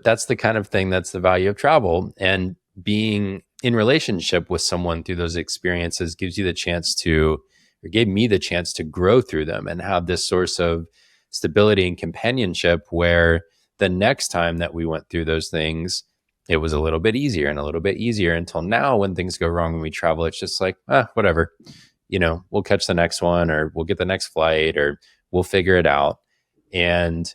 that's the kind of thing that's the value of travel. And being in relationship with someone through those experiences gives you the chance to, or gave me the chance to grow through them and have this source of stability and companionship where the next time that we went through those things, it was a little bit easier and a little bit easier until now when things go wrong when we travel, it's just like, whatever, we'll catch the next one or we'll get the next flight or we'll figure it out. But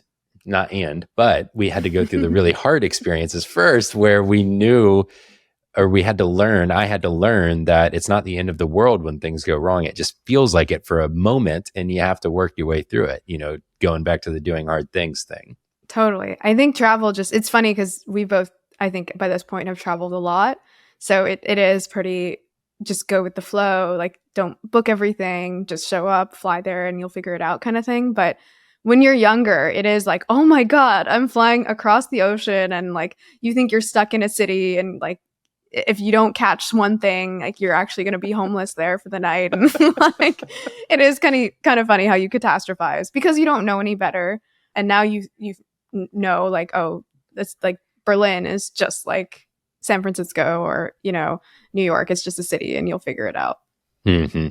we had to go through the really hard experiences first where we knew, or I had to learn that it's not the end of the world when things go wrong. It just feels like it for a moment and you have to work your way through it, going back to the doing hard things thing. Totally. I think travel it's funny because we both, I think by this point have traveled a lot. So it is pretty just go with the flow, like don't book everything, just show up, fly there and you'll figure it out kind of thing. But when you're younger, it is like, oh my God, I'm flying across the ocean and like you think you're stuck in a city and like if you don't catch one thing, like you're actually going to be homeless there for the night. And like, it is kind of funny how you catastrophize because you don't know any better. And now you know, like, oh, that's like Berlin is just like San Francisco or, New York. It's just a city and you'll figure it out. Mm-hmm.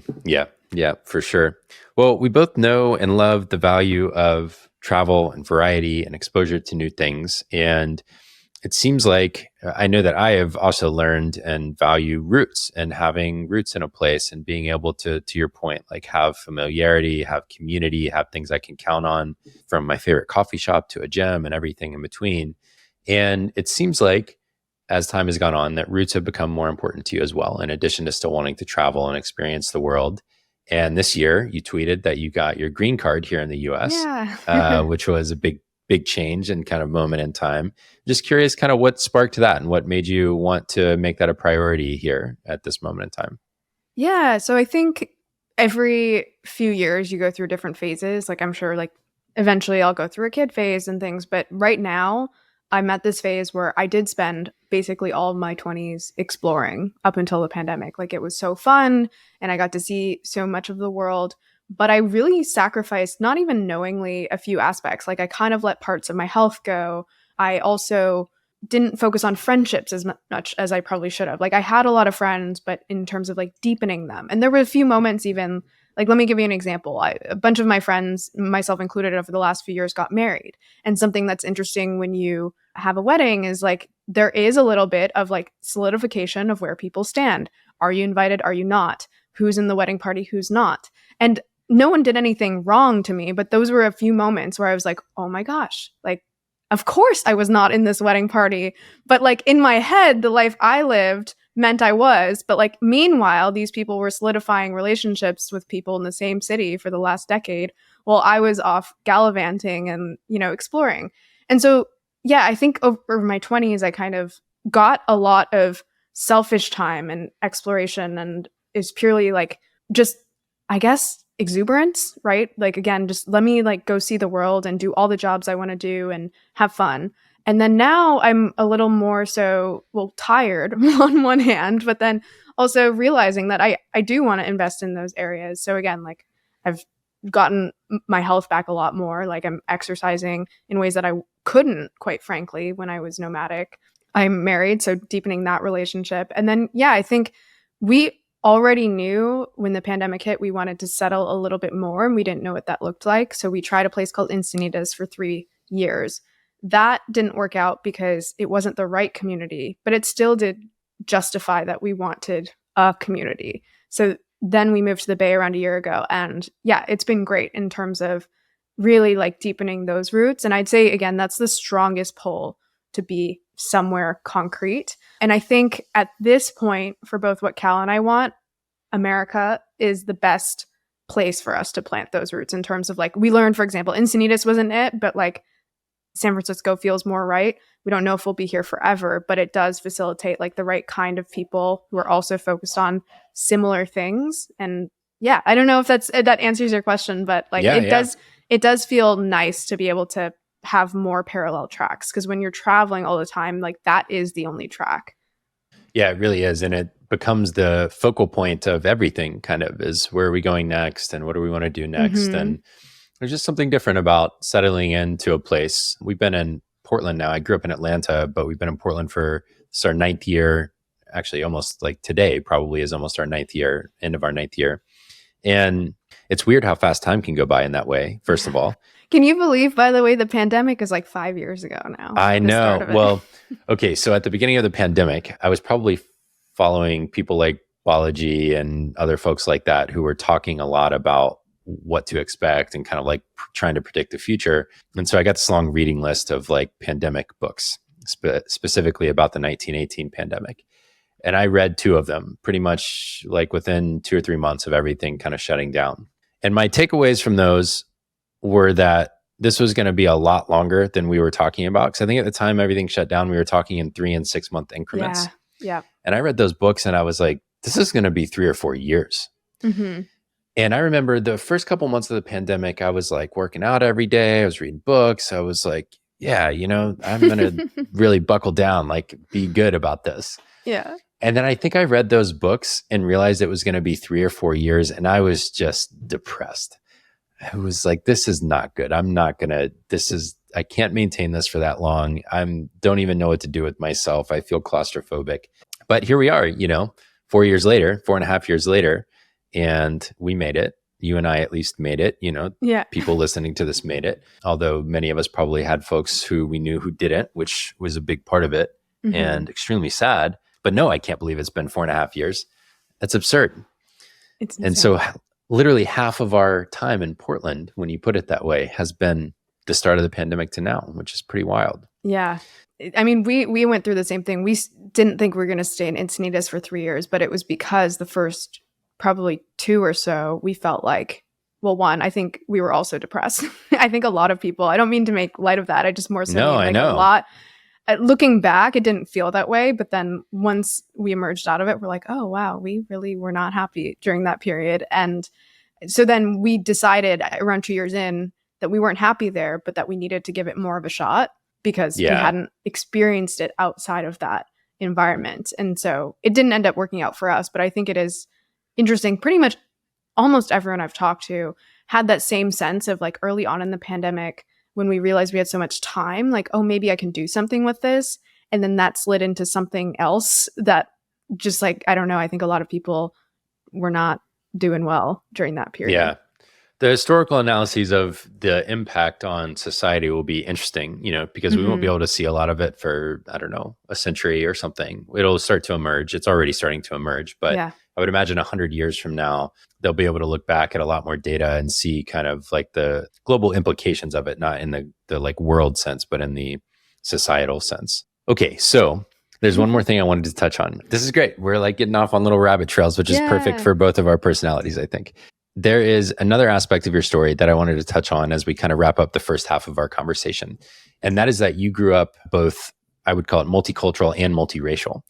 Yeah, for sure. Well, we both know and love the value of travel and variety and exposure to new things. And it seems like I know that I have also learned and value roots and having roots in a place and being able to your point, like have familiarity, have community, have things I can count on from my favorite coffee shop to a gym and everything in between. And it seems like as time has gone on, that roots have become more important to you as well, in addition to still wanting to travel and experience the world. And this year you tweeted that you got your green card here in the US, which was a big change and kind of moment in time. Just curious kind of what sparked that and what made you want to make that a priority here at this moment in time. Yeah. So I think every few years you go through different phases. Like I'm sure like eventually I'll go through a kid phase and things. But right now I'm at this phase where I did spend basically all of my 20s exploring up until the pandemic. Like it was so fun and I got to see so much of the world. But I really sacrificed, not even knowingly, a few aspects. Like I kind of let parts of my health go. I also didn't focus on friendships as much as I probably should have. Like I had a lot of friends, but in terms of like deepening them. And there were a few moments even, like let me give you an example. A bunch of my friends, myself included, over the last few years got married. And something that's interesting when you have a wedding is like there is a little bit of like solidification of where people stand. Are you invited? Are you not? Who's in the wedding party? Who's not? And no one did anything wrong to me, but those were a few moments where I was like, oh my gosh, like, of course I was not in this wedding party. But like in my head, the life I lived meant I was. But like, meanwhile, these people were solidifying relationships with people in the same city for the last decade while I was off gallivanting and, exploring. And so, yeah, I think over my 20s, I kind of got a lot of selfish time and exploration and is purely like just, I guess, exuberance, right? Like, again, just let me like go see the world and do all the jobs I want to do and have fun. And then now I'm a little more so, tired on one hand, but then also realizing that I do want to invest in those areas. So again, like I've gotten my health back a lot more. Like I'm exercising in ways that I couldn't, quite frankly, when I was nomadic. I'm married, so deepening that relationship. And then, yeah, I think we already knew when the pandemic hit, we wanted to settle a little bit more and we didn't know what that looked like. So we tried a place called Encinitas for 3 years. That didn't work out because it wasn't the right community, but it still did justify that we wanted a community. So then we moved to the Bay around a year ago. And yeah, it's been great in terms of really like deepening those roots. And I'd say, again, that's the strongest pull to be somewhere concrete. And I think at this point, for both what Cal and I want, America is the best place for us to plant those roots in terms of like, we learned, for example, Encinitas wasn't it, but like San Francisco feels more right. We don't know if we'll be here forever, but it does facilitate like the right kind of people who are also focused on similar things. And yeah, I don't know if that answers your question, but like it does feel nice to be able to have more parallel tracks, because when you're traveling all the time, like that is the only track. Yeah, it really is. And it becomes the focal point of everything, kind of, is where are we going next and what do we want to do next? And there's just something different about settling into a place. We've been in Portland now. I grew up in Atlanta, but we've been in Portland for our 9th year. Actually, almost like today probably is almost our 9th year, end of our 9th year. And it's weird how fast time can go by in that way, first of all. Can you believe, by the way, the pandemic is like 5 years ago now? I know. Well, okay. So at the beginning of the pandemic, I was probably following people like Balaji and other folks like that who were talking a lot about what to expect and kind of like trying to predict the future. And so I got this long reading list of like pandemic books, specifically about the 1918 pandemic. And I read 2 of them pretty much like within 2 or 3 months of everything kind of shutting down. And my takeaways from those were that this was going to be a lot longer than we were talking about. Because I think at the time everything shut down, we were talking in 3 and 6 month increments. Yeah. And I read those books and I was like, this is going to be 3 or 4 years. And I remember the first couple months of the pandemic, I was like working out every day. I was reading books. I was like, yeah, I'm going to really buckle down, like be good about this. Yeah. And then I think I read those books and realized it was going to be 3 or 4 years. And I was just depressed. I was like, this is not good. I can't maintain this for that long. Don't even know what to do with myself. I feel claustrophobic. But here we are, 4 years later, 4.5 years later, and we made it. You and I at least made it, people listening to this made it. Although many of us probably had folks who we knew who didn't, which was a big part of it and extremely sad. But no, I can't believe it's been 4.5 years. That's absurd. It's insane. And so literally half of our time in Portland, when you put it that way, has been the start of the pandemic to now, which is pretty wild. Yeah. I mean, we went through the same thing. We didn't think we were going to stay in Encinitas for 3 years, but it was because the first probably 2 or so, we felt like, well, one, I think we were also depressed. I think a lot of people, I don't mean to make light of that. I just more so mean like a lot. Looking back, it didn't feel that way. But then once we emerged out of it, we're like, oh, wow, we really were not happy during that period. And so then we decided around 2 years in that we weren't happy there, but that we needed to give it more of a shot because we hadn't experienced it outside of that environment. And so it didn't end up working out for us. But I think it is interesting. Pretty much almost everyone I've talked to had that same sense of like early on in the pandemic, when we realized we had so much time, like, oh, maybe I can do something with this. And then that slid into something else that just like, I don't know, I think a lot of people were not doing well during that period. Yeah. The historical analyses of the impact on society will be interesting, because we won't be able to see a lot of it for, I don't know, a century or something. It'll start to emerge. It's already starting to emerge, but I would imagine 100 years from now, they'll be able to look back at a lot more data and see kind of like the global implications of it, not in the like world sense, but in the societal sense. Okay. So there's one more thing I wanted to touch on. This is great. We're like getting off on little rabbit trails, which is perfect for both of our personalities, I think. There is another aspect of your story that I wanted to touch on as we kind of wrap up the first half of our conversation. And that is that you grew up both, I would call it multicultural and multiracial.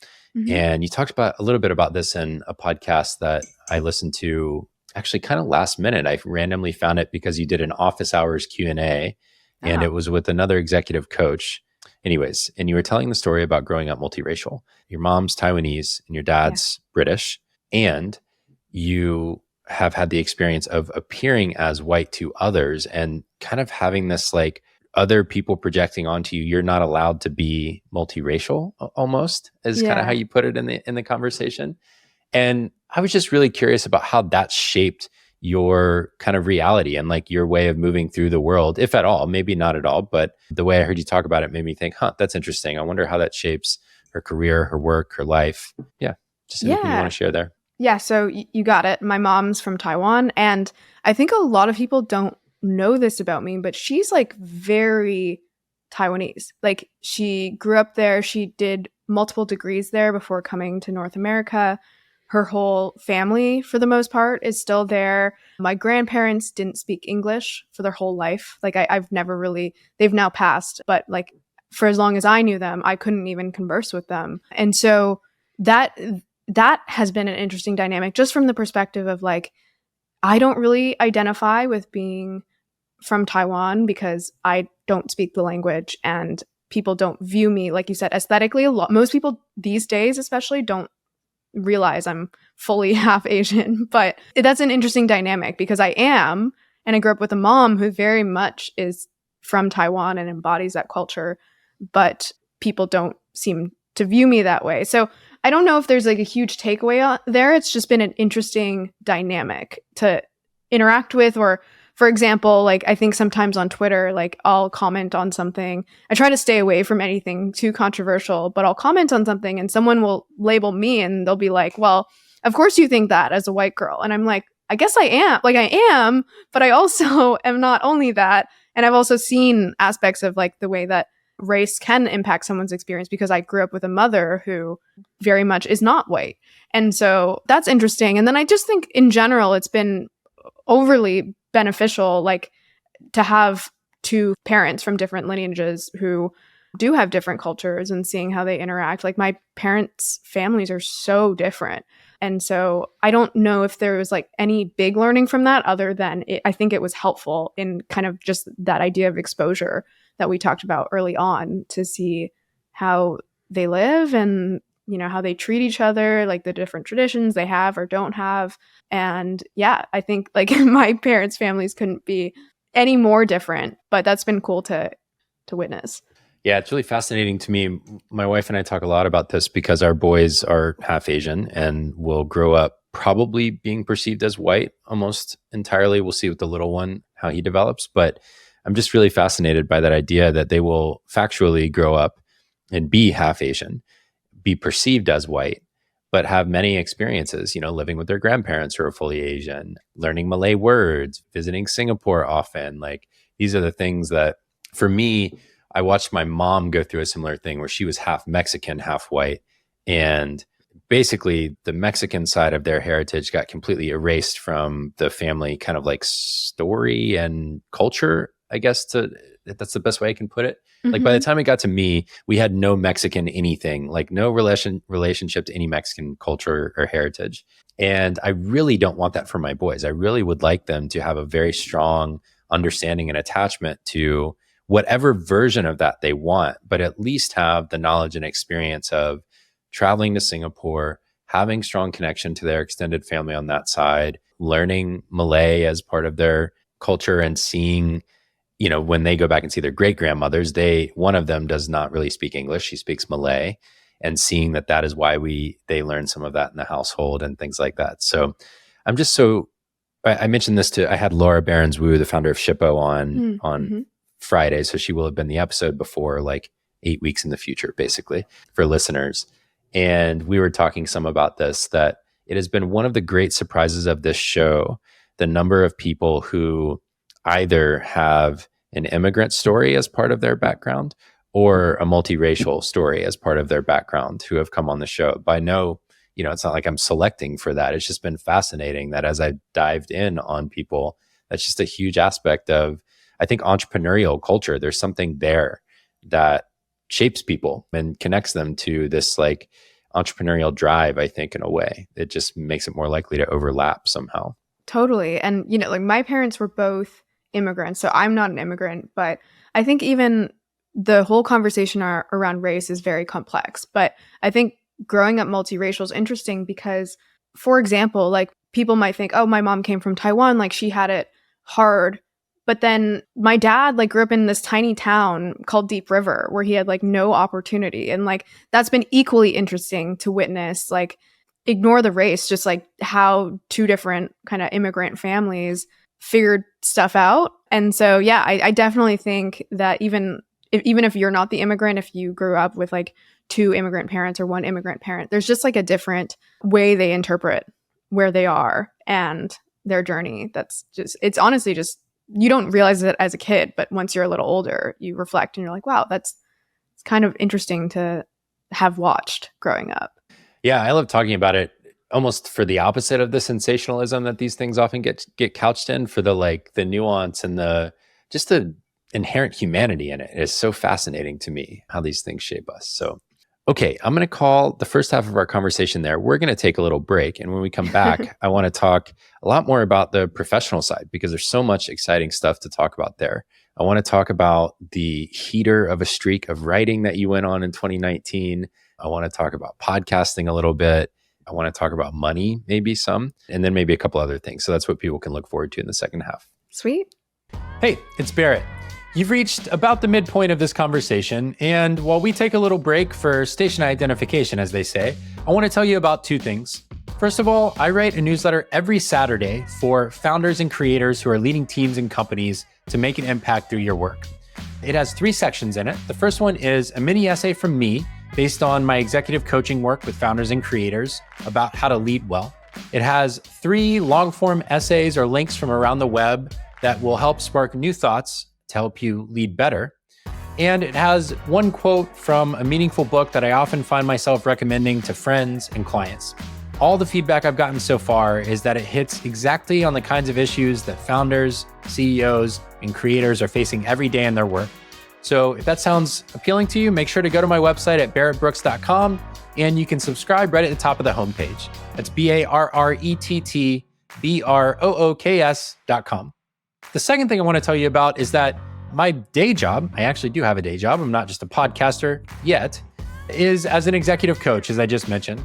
And you talked about a little bit about this in a podcast that I listened to actually kind of last minute. I randomly found it because you did an office hours Q&A and it was with another executive coach. Anyways, and you were telling the story about growing up multiracial. Your mom's Taiwanese and your dad's British. And you have had the experience of appearing as white to others and kind of having this like other people projecting onto you. You're not allowed to be multiracial almost is kind of how you put it in the conversation. And I was just really curious about how that shaped your kind of reality and like your way of moving through the world, if at all, maybe not at all, but the way I heard you talk about it made me think, that's interesting. I wonder how that shapes her career, her work, her life. Yeah. Just anything you want to share there. Yeah, so you got it. My mom's from Taiwan, and I think a lot of people don't know this about me, but she's like very Taiwanese. Like, she grew up there. She did multiple degrees there before coming to North America. Her whole family, for the most part, is still there. My grandparents didn't speak English for their whole life. Like, I've never really, they've now passed, but like for as long as I knew them, I couldn't even converse with them. And so that has been an interesting dynamic, just from the perspective of like, I don't really identify with being from Taiwan because I don't speak the language, and people don't view me, like you said, aesthetically. Most people these days especially don't realize I'm fully half Asian, but that's an interesting dynamic because I am, and I grew up with a mom who very much is from Taiwan and embodies that culture, but people don't seem to view me that way. So I don't know if there's like a huge takeaway there. It's just been an interesting dynamic to interact with. Or, for example, like I think sometimes on Twitter, like I'll comment on something. I try to stay away from anything too controversial, but I'll comment on something and someone will label me and they'll be like, well, of course you think that as a white girl. And I'm like, I guess I am. Like, I am, but I also am not only that. And I've also seen aspects of like the way that race can impact someone's experience because I grew up with a mother who very much is not white. And so that's interesting. And then I just think in general, it's been overly beneficial, like to have two parents from different lineages who do have different cultures and seeing how they interact. Like my parents' families are so different. And so I don't know if there was like any big learning from that other than I think it was helpful in kind of just that idea of exposure that we talked about early on to see how they live and, you know, how they treat each other, like the different traditions they have or don't have. And yeah, I think like my parents' families couldn't be any more different, but that's been cool to witness. Yeah, it's really fascinating to me. My wife and I talk a lot about this because our boys are half Asian and will grow up probably being perceived as white almost entirely. We'll see with the little one how he develops. But I'm just really fascinated by that idea that they will factually grow up and be half Asian, be perceived as white, but have many experiences, you know, living with their grandparents who are fully Asian, learning Malay words, visiting Singapore often. Like, these are the things that, for me, I watched my mom go through a similar thing where she was half Mexican, half white. And basically the Mexican side of their heritage got completely erased from the family kind of like story and culture, I guess that's the best way I can put it. Mm-hmm. Like by the time it got to me, we had no Mexican anything, like no relationship to any Mexican culture or heritage. And I really don't want that for my boys. I really would like them to have a very strong understanding and attachment to whatever version of that they want, but at least have the knowledge and experience of traveling to Singapore, having strong connection to their extended family on that side, learning Malay as part of their culture, and seeing, you know, when they go back and see their great grandmothers, one of them does not really speak English. She speaks Malay, and seeing that is why they learn some of that in the household and things like that. So I'm just I mentioned this I had Laura Behrens-Wu, the founder of Shippo, on Friday. So she will have been the episode before, like 8 weeks in the future, basically, for listeners. And we were talking some about this, that it has been one of the great surprises of this show, the number of people who either have an immigrant story as part of their background or a multiracial story as part of their background who have come on the show. By no, you know, it's not like I'm selecting for that. It's just been fascinating that as I dived in on people, that's just a huge aspect of, I think, entrepreneurial culture. There's something there that shapes people and connects them to this like entrepreneurial drive, I think, in a way. It just makes it more likely to overlap somehow. Totally. And, you know, like my parents were both immigrants, so I'm not an immigrant, but I think even the whole conversation around race is very complex. But I think growing up multiracial is interesting because, for example, like people might think, oh, my mom came from Taiwan, like she had it hard. But then my dad like grew up in this tiny town called Deep River where he had like no opportunity. And like that's been equally interesting to witness, like ignore the race, just like how two different kind of immigrant families figured stuff out. And so, yeah, I definitely think that even if you're not the immigrant, if you grew up with like two immigrant parents or one immigrant parent, there's just like a different way they interpret where they are and their journey. That's just, it's honestly just you don't realize it as a kid, but once you're a little older, you reflect and you're like, wow, it's kind of interesting to have watched growing up. Yeah, I love talking about it almost for the opposite of the sensationalism that these things often get couched in, for the nuance and the inherent humanity in it. It is so fascinating to me how these things shape us. So, okay, I'm going to call the first half of our conversation there. We're going to take a little break. And when we come back, I want to talk a lot more about the professional side, because there's so much exciting stuff to talk about there. I want to talk about the heater of a streak of writing that you went on in 2019. I want to talk about podcasting a little bit. I want to talk about money, maybe some, and then maybe a couple other things. So that's what people can look forward to in the second half. Sweet. Hey, it's Barrett. You've reached about the midpoint of this conversation. And while we take a little break for station identification, as they say, I want to tell you about two things. First of all, I write a newsletter every Saturday for founders and creators who are leading teams and companies to make an impact through your work. It has 3 sections in it. The first one is a mini essay from me based on my executive coaching work with founders and creators about how to lead well. It has 3 long-form essays or links from around the web that will help spark new thoughts to help you lead better. And it has 1 quote from a meaningful book that I often find myself recommending to friends and clients. All the feedback I've gotten so far is that it hits exactly on the kinds of issues that founders, CEOs, and creators are facing every day in their work. So if that sounds appealing to you, make sure to go to my website at barrettbrooks.com, and you can subscribe right at the top of the homepage. That's BARRETTBROOKS.com. The second thing I want to tell you about is that my day job, I actually do have a day job, I'm not just a podcaster yet, is as an executive coach, as I just mentioned.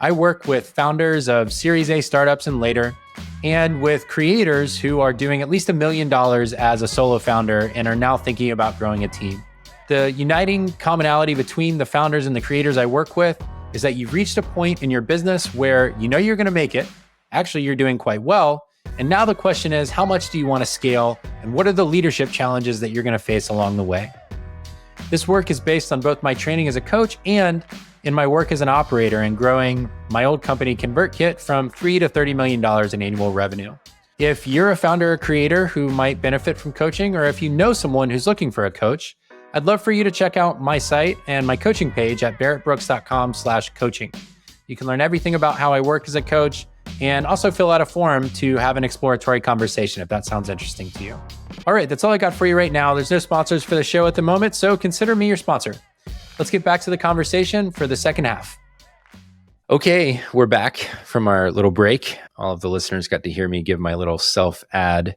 I work with founders of Series A startups and later, and with creators who are doing at least $1 million as a solo founder and are now thinking about growing a team. The uniting commonality between the founders and the creators I work with is that you've reached a point in your business where you know you're going to make it. Actually, you're doing quite well. And now the question is, how much do you want to scale? And what are the leadership challenges that you're going to face along the way? This work is based on both my training as a coach and in my work as an operator in growing my old company ConvertKit from $3 to $30 million in annual revenue. If you're a founder or creator who might benefit from coaching, or if you know someone who's looking for a coach, I'd love for you to check out my site and my coaching page at barrettbrooks.com/coaching. You can learn everything about how I work as a coach and also fill out a form to have an exploratory conversation if that sounds interesting to you. All right, that's all I got for you right now. There's no sponsors for the show at the moment, so consider me your sponsor. Let's get back to the conversation for the second half. Okay, we're back from our little break. All of the listeners got to hear me give my little self-ad,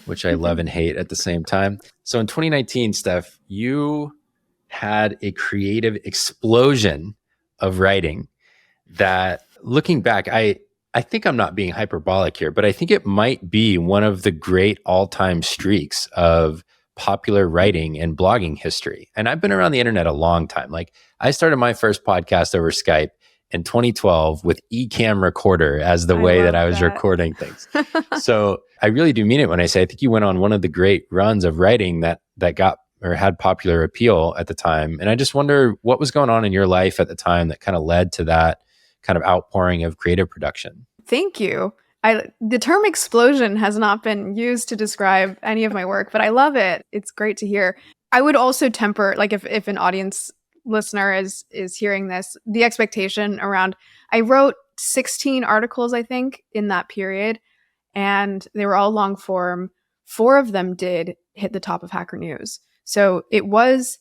which I love and hate at the same time. So in 2019, Steph, you had a creative explosion of writing that, looking back, I think I'm not being hyperbolic here, but I think it might be one of the great all-time streaks of popular writing and blogging history. And I've been around the internet a long time. Like, I started my first podcast over Skype in 2012 with Ecamm recorder as the way that I was recording things. So I really do mean it when I say I think you went on one of the great runs of writing that got or had popular appeal at the time. And I just wonder what was going on in your life at the time that kind of led to that kind of outpouring of creative production. Thank you. The term explosion has not been used to describe any of my work, but I love it. It's great to hear. I would also temper, like if an audience listener is hearing this, the expectation around, I wrote 16 articles, I think, in that period, and they were all long form. 4 of them did hit the top of Hacker News. So it was,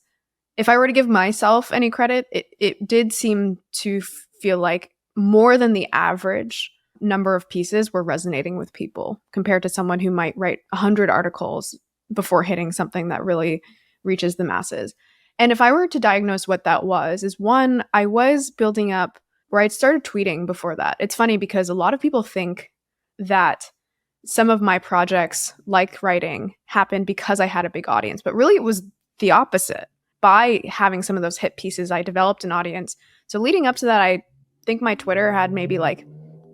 if I were to give myself any credit, it did seem to feel like more than the average number of pieces were resonating with people compared to someone who might write 100 articles before hitting something that really reaches the masses. And if I were to diagnose what that was, is one, I was building up where I'd started tweeting before that. It's funny because a lot of people think that some of my projects, like writing, happened because I had a big audience, but really it was the opposite. By having some of those hit pieces, I developed an audience. So leading up to that, I think my Twitter had maybe like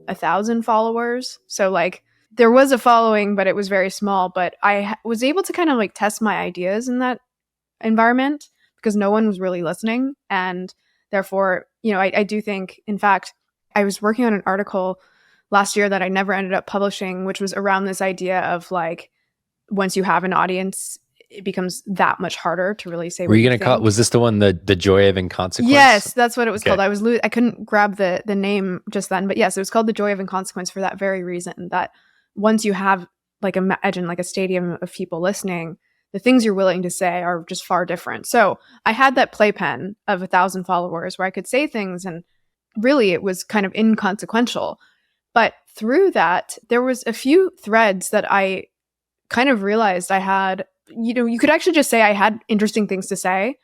1,000 followers. So like there was a following, but it was very small. But I was able to kind of like test my ideas in that environment because no one was really listening. And therefore, you know, I do think, in fact, I was working on an article last year that I never ended up publishing, which was around this idea of like once you have an audience, it becomes that much harder to really say Were what you going to call it, think. was this the one, the joy of inconsequence? Yes, that's what it was Okay. called. I couldn't grab the name just then, but yes, it was called The Joy of Inconsequence for that very reason, that once you have, like, imagine like a stadium of people listening, the things you're willing to say are just far different. So I had that playpen of 1,000 followers where I could say things, and really it was kind of inconsequential. But through that, there was a few threads that I kind of realized I had, you could actually just say I had interesting things to say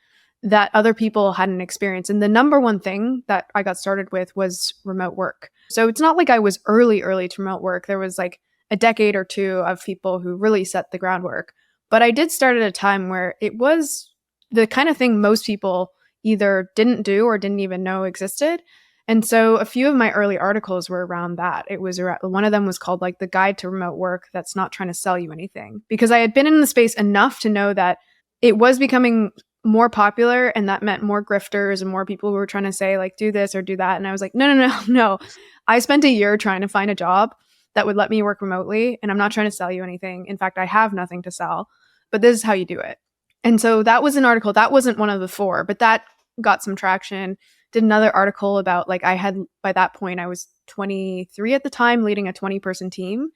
that other people hadn't experienced. And the number one thing that I got started with was remote work. So it's not like I was early to remote work. There was like a decade or two of people who really set the groundwork. But I did start at a time where it was the kind of thing most people either didn't do or didn't even know existed. And so a few of my early articles were around that. It was one of them was called like The Guide to Remote Work That's Not Trying to Sell You Anything, because I had been in the space enough to know that it was becoming more popular, and that meant more grifters and more people who were trying to say like, do this or do that. And I was like, no. I spent a year trying to find a job that would let me work remotely, and I'm not trying to sell you anything. In fact, I have nothing to sell, but this is how you do it. And so that was an article. That wasn't one of the 4, but that got some traction. Did another article about, like, I had, by that point, I was 23 at the time, leading a 20-person team.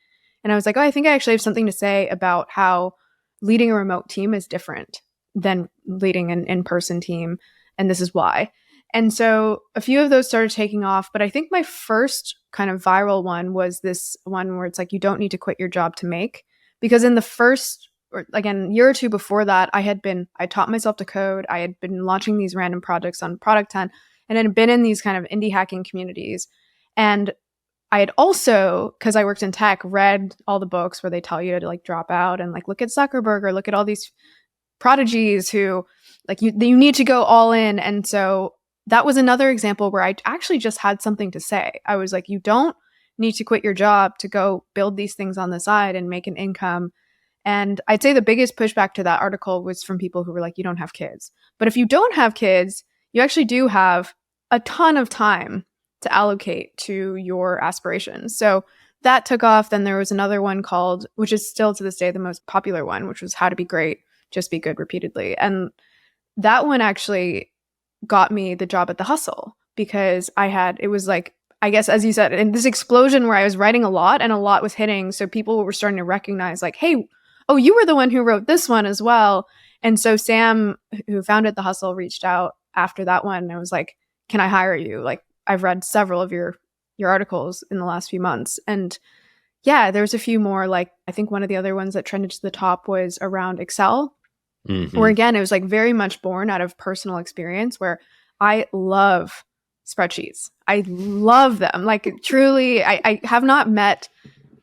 And I was like, oh, I think I actually have something to say about how leading a remote team is different than leading an in-person team. And this is why. And so a few of those started taking off. But I think my first kind of viral one was this one where it's like, you don't need to quit your job to make. Because in the first, or again, year or two before that, I taught myself to code. I had been launching these random projects on Product 10, and had been in these kind of indie hacking communities. And I had also, because I worked in tech, read all the books where they tell you to like drop out and like look at Zuckerberg or look at all these prodigies who like you need to go all in. And so that was another example where I actually just had something to say. I was like, you don't need to quit your job to go build these things on the side and make an income. And I'd say the biggest pushback to that article was from people who were like, you don't have kids. But if you don't have kids, you actually do have a ton of time to allocate to your aspirations. So that took off. Then there was another one called, which is still to this day the most popular one, which was How to Be Great, Just Be Good Repeatedly. And that one actually got me the job at The Hustle, because it was like, I guess, as you said, in this explosion where I was writing a lot and a lot was hitting. So people were starting to recognize like, hey, oh, you were the one who wrote this one as well. And so Sam, who founded The Hustle, reached out after that one. And I was like, can I hire you? Like, I've read several of your articles in the last few months. And yeah, there's a few more. Like, I think one of the other ones that trended to the top was around Excel, where again, it was like very much born out of personal experience, where I love spreadsheets. I love them. Like, truly, I have not met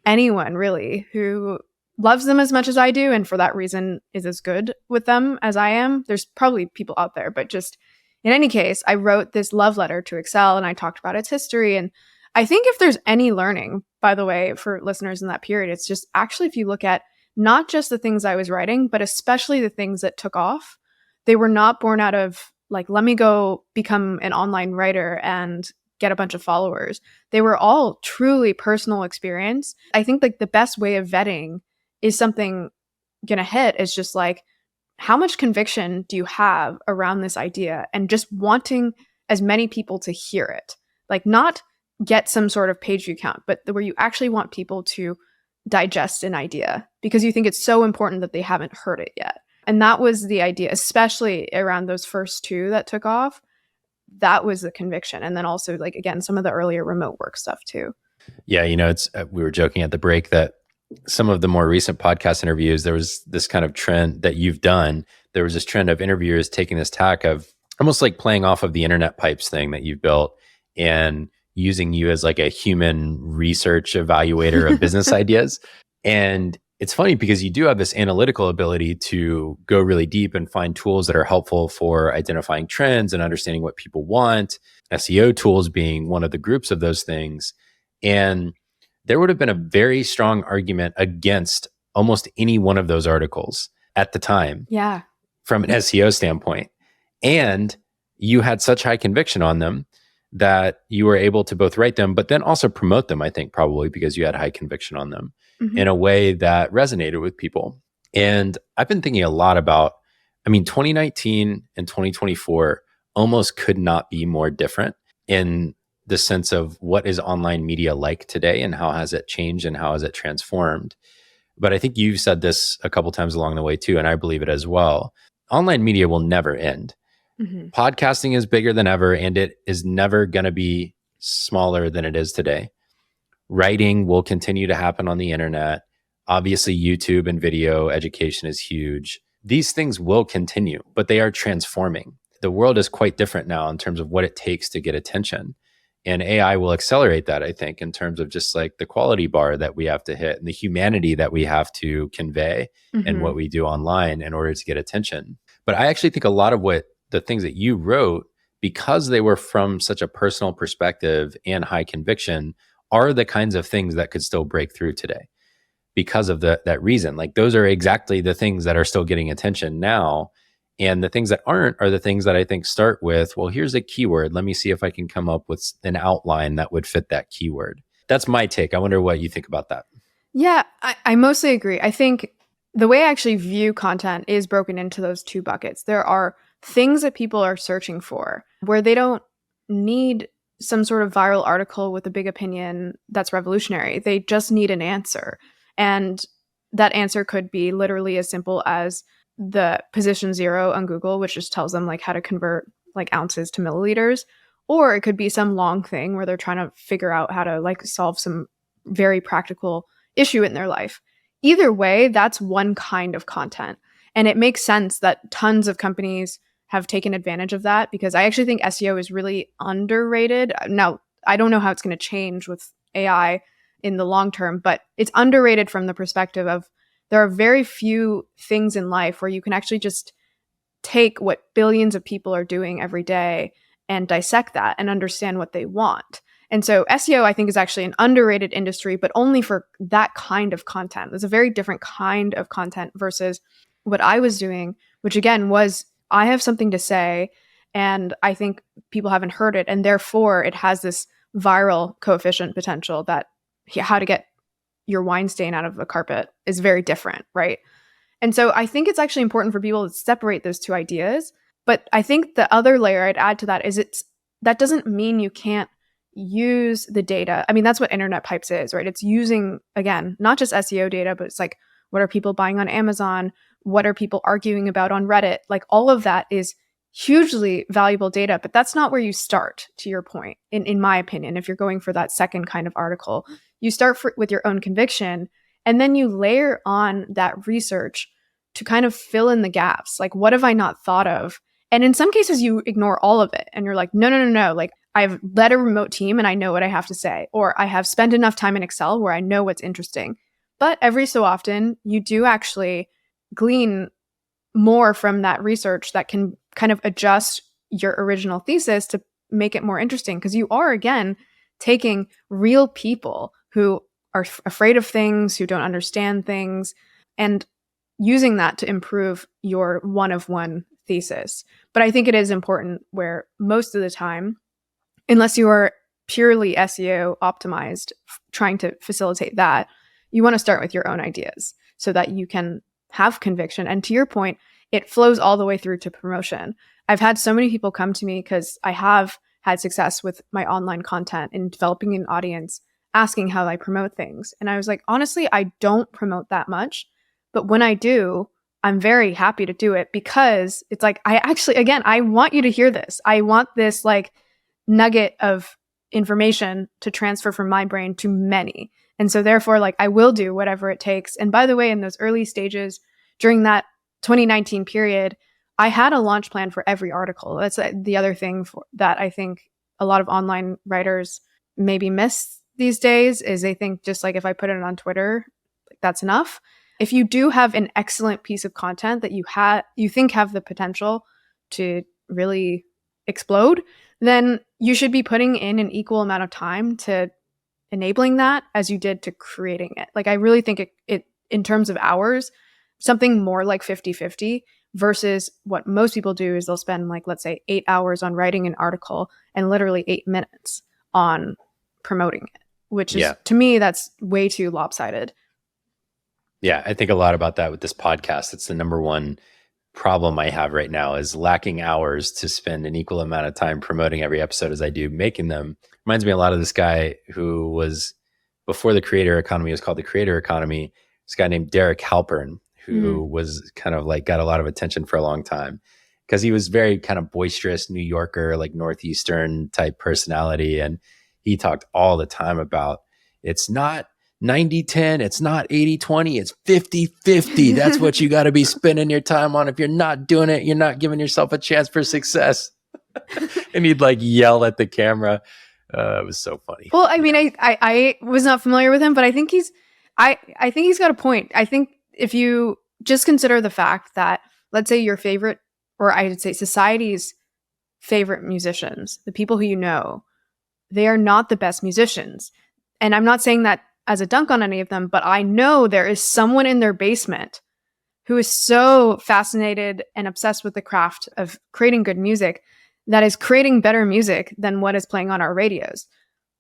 anyone really who loves them as much as I do, and for that reason is as good with them as I am. There's probably people out there, but just in any case, I wrote this love letter to Excel, and I talked about its history. And I think if there's any learning, by the way, for listeners in that period, it's just actually if you look at not just the things I was writing, but especially the things that took off, they were not born out of like, let me go become an online writer and get a bunch of followers. They were all truly personal experience. I think like the best way of vetting is something gonna hit is just like, how much conviction do you have around this idea, and just wanting as many people to hear it, like not get some sort of page view count, but where you actually want people to digest an idea because you think it's so important that they haven't heard it yet. And that was the idea, especially around those first 2 that took off. That was the conviction. And then also, like, again, some of the earlier remote work stuff too. Yeah, it's we were joking at the break that some of the more recent podcast interviews, there was this kind of trend that you've done. There was this trend of interviewers taking this tack of almost like playing off of the internet pipes thing that you've built and using you as like a human research evaluator of business ideas. And it's funny because you do have this analytical ability to go really deep and find tools that are helpful for identifying trends and understanding what people want, SEO tools being one of the groups of those things. And there would have been a very strong argument against almost any one of those articles at the time. Yeah. From an SEO standpoint. And you had such high conviction on them that you were able to both write them, but then also promote them, I think, probably because you had high conviction on them in a way that resonated with people. And I've been thinking a lot about, 2019 and 2024 almost could not be more different in the sense of what is online media like today and how has it changed and how has it transformed. But I think you've said this a couple times along the way too, and I believe it as well. Online media will never end. Mm-hmm. Podcasting is bigger than ever, and it is never going to be smaller than it is today. Writing will continue to happen on the internet. Obviously, YouTube and video education is huge. These things will continue, but they are transforming. The world is quite different now in terms of what it takes to get attention. And AI will accelerate that, I think, in terms of just like the quality bar that we have to hit and the humanity that we have to convey in what we do online in order to get attention. But I actually think a lot of what the things that you wrote, because they were from such a personal perspective and high conviction, are the kinds of things that could still break through today because of that reason. Like those are exactly the things that are still getting attention now. And the things that aren't are the things that I think start with, well, here's a keyword. Let me see if I can come up with an outline that would fit that keyword. That's my take. I wonder what you think about that. Yeah, I mostly agree. I think the way I actually view content is broken into those two buckets. There are things that people are searching for where they don't need some sort of viral article with a big opinion that's revolutionary. They just need an answer. And that answer could be literally as simple as the position 0 on Google, which just tells them like how to convert like ounces to milliliters. Or it could be some long thing where they're trying to figure out how to like solve some very practical issue in their life. Either way, that's one kind of content. And it makes sense that tons of companies have taken advantage of that because I actually think SEO is really underrated. Now, I don't know how it's going to change with AI in the long term, but it's underrated from the perspective of there are very few things in life where you can actually just take what billions of people are doing every day and dissect that and understand what they want. And so SEO, I think, is actually an underrated industry, but only for that kind of content. It's a very different kind of content versus what I was doing, which again was I have something to say and I think people haven't heard it. And therefore it has this viral coefficient potential that how to get your wine stain out of the carpet is very different, right? And so I think it's actually important for people to separate those two ideas. But I think the other layer I'd add to that is that doesn't mean you can't use the data. I mean, that's what Internet Pipes is, right? It's using, again, not just SEO data, but it's like, what are people buying on Amazon? What are people arguing about on Reddit? Like all of that is hugely valuable data, but that's not where you start, to your point, in my opinion. If you're going for that second kind of article, you start with your own conviction, and then you layer on that research to kind of fill in the gaps. Like, what have I not thought of? And in some cases, you ignore all of it, and you're like, no. Like, I've led a remote team, and I know what I have to say, or I have spent enough time in Excel where I know what's interesting. But every so often, you do actually glean more from that research that can kind of adjust your original thesis to make it more interesting, because you are, again, taking real people who are afraid of things, who don't understand things, and using that to improve your one-of-one thesis. But I think it is important where most of the time, unless you are purely SEO optimized, trying to facilitate that, you want to start with your own ideas so that you can have conviction. And to your point, it flows all the way through to promotion. I've had so many people come to me because I have had success with my online content in developing an audience, asking how I promote things. And I was like, honestly, I don't promote that much. But when I do, I'm very happy to do it because it's like, I actually, again, I want you to hear this. I want this like nugget of information to transfer from my brain to many. And so therefore, like, I will do whatever it takes. And by the way, in those early stages, during that 2019 period, I had a launch plan for every article. That's the other thing that I think a lot of online writers maybe miss these days is they think just like if I put it on Twitter, that's enough. If you do have an excellent piece of content that you think have the potential to really explode, then you should be putting in an equal amount of time to enabling that as you did to creating it. Like, I really think it in terms of hours, something more like 50-50 versus what most people do is they'll spend like, let's say 8 hours on writing an article and literally 8 minutes on promoting it, which is, to me, that's way too lopsided. Yeah, I think a lot about that with this podcast. It's the number one problem I have right now is lacking hours to spend an equal amount of time promoting every episode as I do making them. Reminds me a lot of this guy who was before the creator economy was called the creator economy. This guy named Derek Halpern, who was kind of like got a lot of attention for a long time because he was very kind of boisterous New Yorker, like Northeastern type personality. And he talked all the time about it's not 90-10, it's not 80-20, it's 50-50. That's what you got to be spending your time on. If you're not doing it, you're not giving yourself a chance for success. And he'd like yell at the camera. It was so funny. Well, I mean, I was not familiar with him, but I think he's got a point. I think if you just consider the fact that, let's say your favorite, or I would say society's favorite musicians, the people who you know, they are not the best musicians. And I'm not saying that as a dunk on any of them, but I know there is someone in their basement who is so fascinated and obsessed with the craft of creating good music that is creating better music than what is playing on our radios.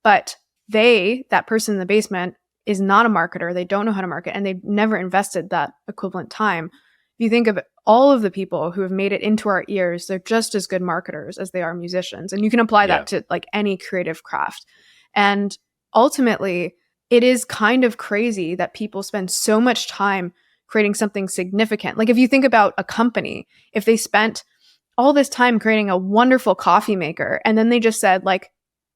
But that person in the basement is not a marketer. They don't know how to market, and they've never invested that equivalent time. If you think of all of the people who have made it into our ears, they're just as good marketers as they are musicians. And you can apply that to like any creative craft. And ultimately, it is kind of crazy that people spend so much time creating something significant. Like if you think about a company, if they spent all this time creating a wonderful coffee maker and then they just said like,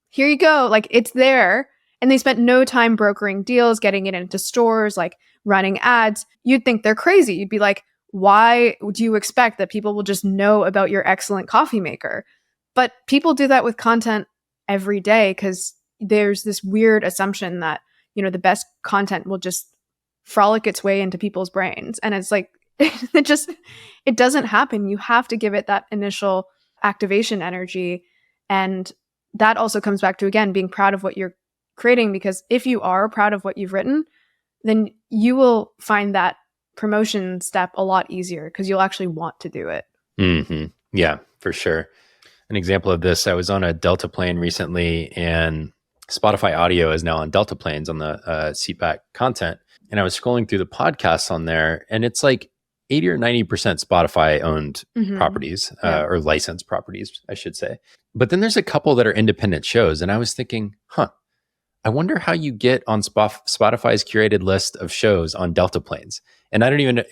here you go, like it's there. And they spent no time brokering deals, getting it into stores, like running ads. You'd think they're crazy. You'd be like, why do you expect that people will just know about your excellent coffee maker? But people do that with content every day because there's this weird assumption that, you know, the best content will just frolic its way into people's brains. And it's like, it doesn't happen. You have to give it that initial activation energy. And that also comes back to, again, being proud of what you're creating, because if you are proud of what you've written, then you will find that promotion step a lot easier because you'll actually want to do it. Mm-hmm. Yeah, for sure. An example of this, I was on a Delta plane recently, and Spotify audio is now on Delta planes on the seatback content. And I was scrolling through the podcasts on there, and it's like 80 or 90% Spotify owned properties or licensed properties, I should say. But then there's a couple that are independent shows. And I was thinking, I wonder how you get on Spotify's curated list of shows on Delta planes. And I don't even,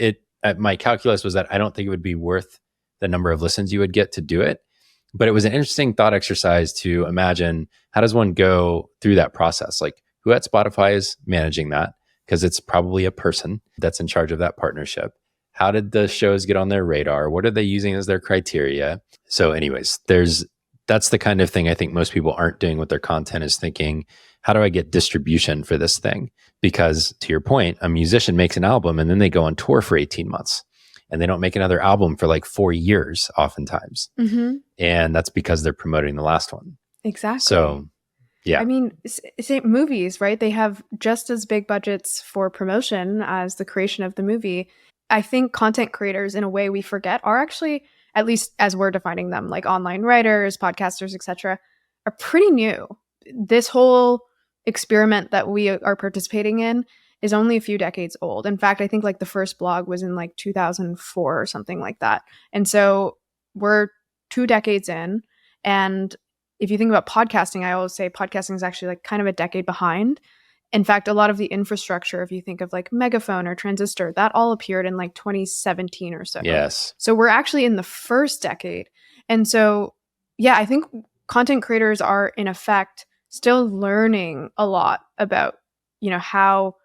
my calculus was that I don't think it would be worth the number of listens you would get to do it. But it was an interesting thought exercise to imagine, how does one go through that process? Like, who at Spotify is managing that? Because it's probably a person that's in charge of that partnership. How did the shows get on their radar? What are they using as their criteria? So anyways, that's the kind of thing I think most people aren't doing with their content, is thinking, how do I get distribution for this thing? Because to your point, a musician makes an album and then they go on tour for 18 months and they don't make another album for like 4 years oftentimes. And that's because they're promoting the last one. Exactly. So yeah. I mean, say movies, right? They have just as big budgets for promotion as the creation of the movie. I think content creators, in a way we forget, are actually, at least as we're defining them, like online writers, podcasters, etc., are pretty new. This whole experiment that we are participating in is only a few decades old. In fact, I think like the first blog was in like 2004 or something like that. And so we're 2 decades in. And if you think about podcasting, I always say podcasting is actually like kind of a decade behind. In fact, a lot of the infrastructure, if you think of like Megaphone or Transistor, that all appeared in like 2017 or so. Yes. So we're actually in the first decade. And so, yeah, I think content creators are in effect still learning a lot about, you know, how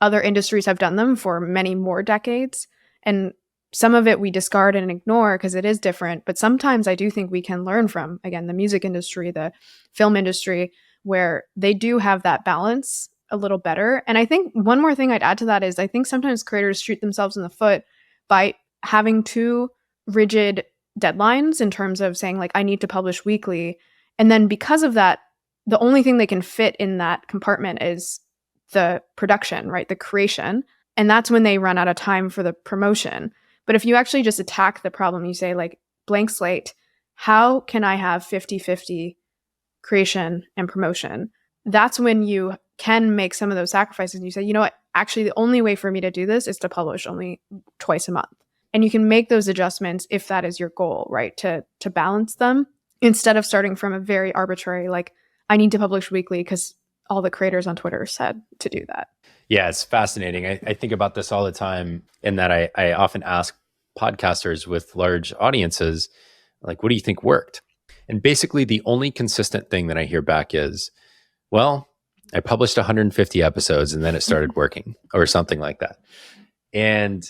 other industries have done them for many more decades. And some of it we discard and ignore because it is different. But sometimes I do think we can learn from, again, the music industry, the film industry, where they do have that balance a little better. And I think one more thing I'd add to that is I think sometimes creators shoot themselves in the foot by having too rigid deadlines in terms of saying like, I need to publish weekly. And then because of that, the only thing they can fit in that compartment is the production, right? The creation. And that's when they run out of time for the promotion. But if you actually just attack the problem, you say like, blank slate, how can I have 50-50 creation and promotion? That's when you can make some of those sacrifices. And you say, you know what, actually the only way for me to do this is to publish only twice a month. And you can make those adjustments if that is your goal, right? To balance them instead of starting from a very arbitrary, like, I need to publish weekly because all the creators on Twitter said to do that. Yeah, it's fascinating. I think about this all the time in that I often ask podcasters with large audiences, like, what do you think worked? And basically the only consistent thing that I hear back is, well, I published 150 episodes and then it started working, or something like that. And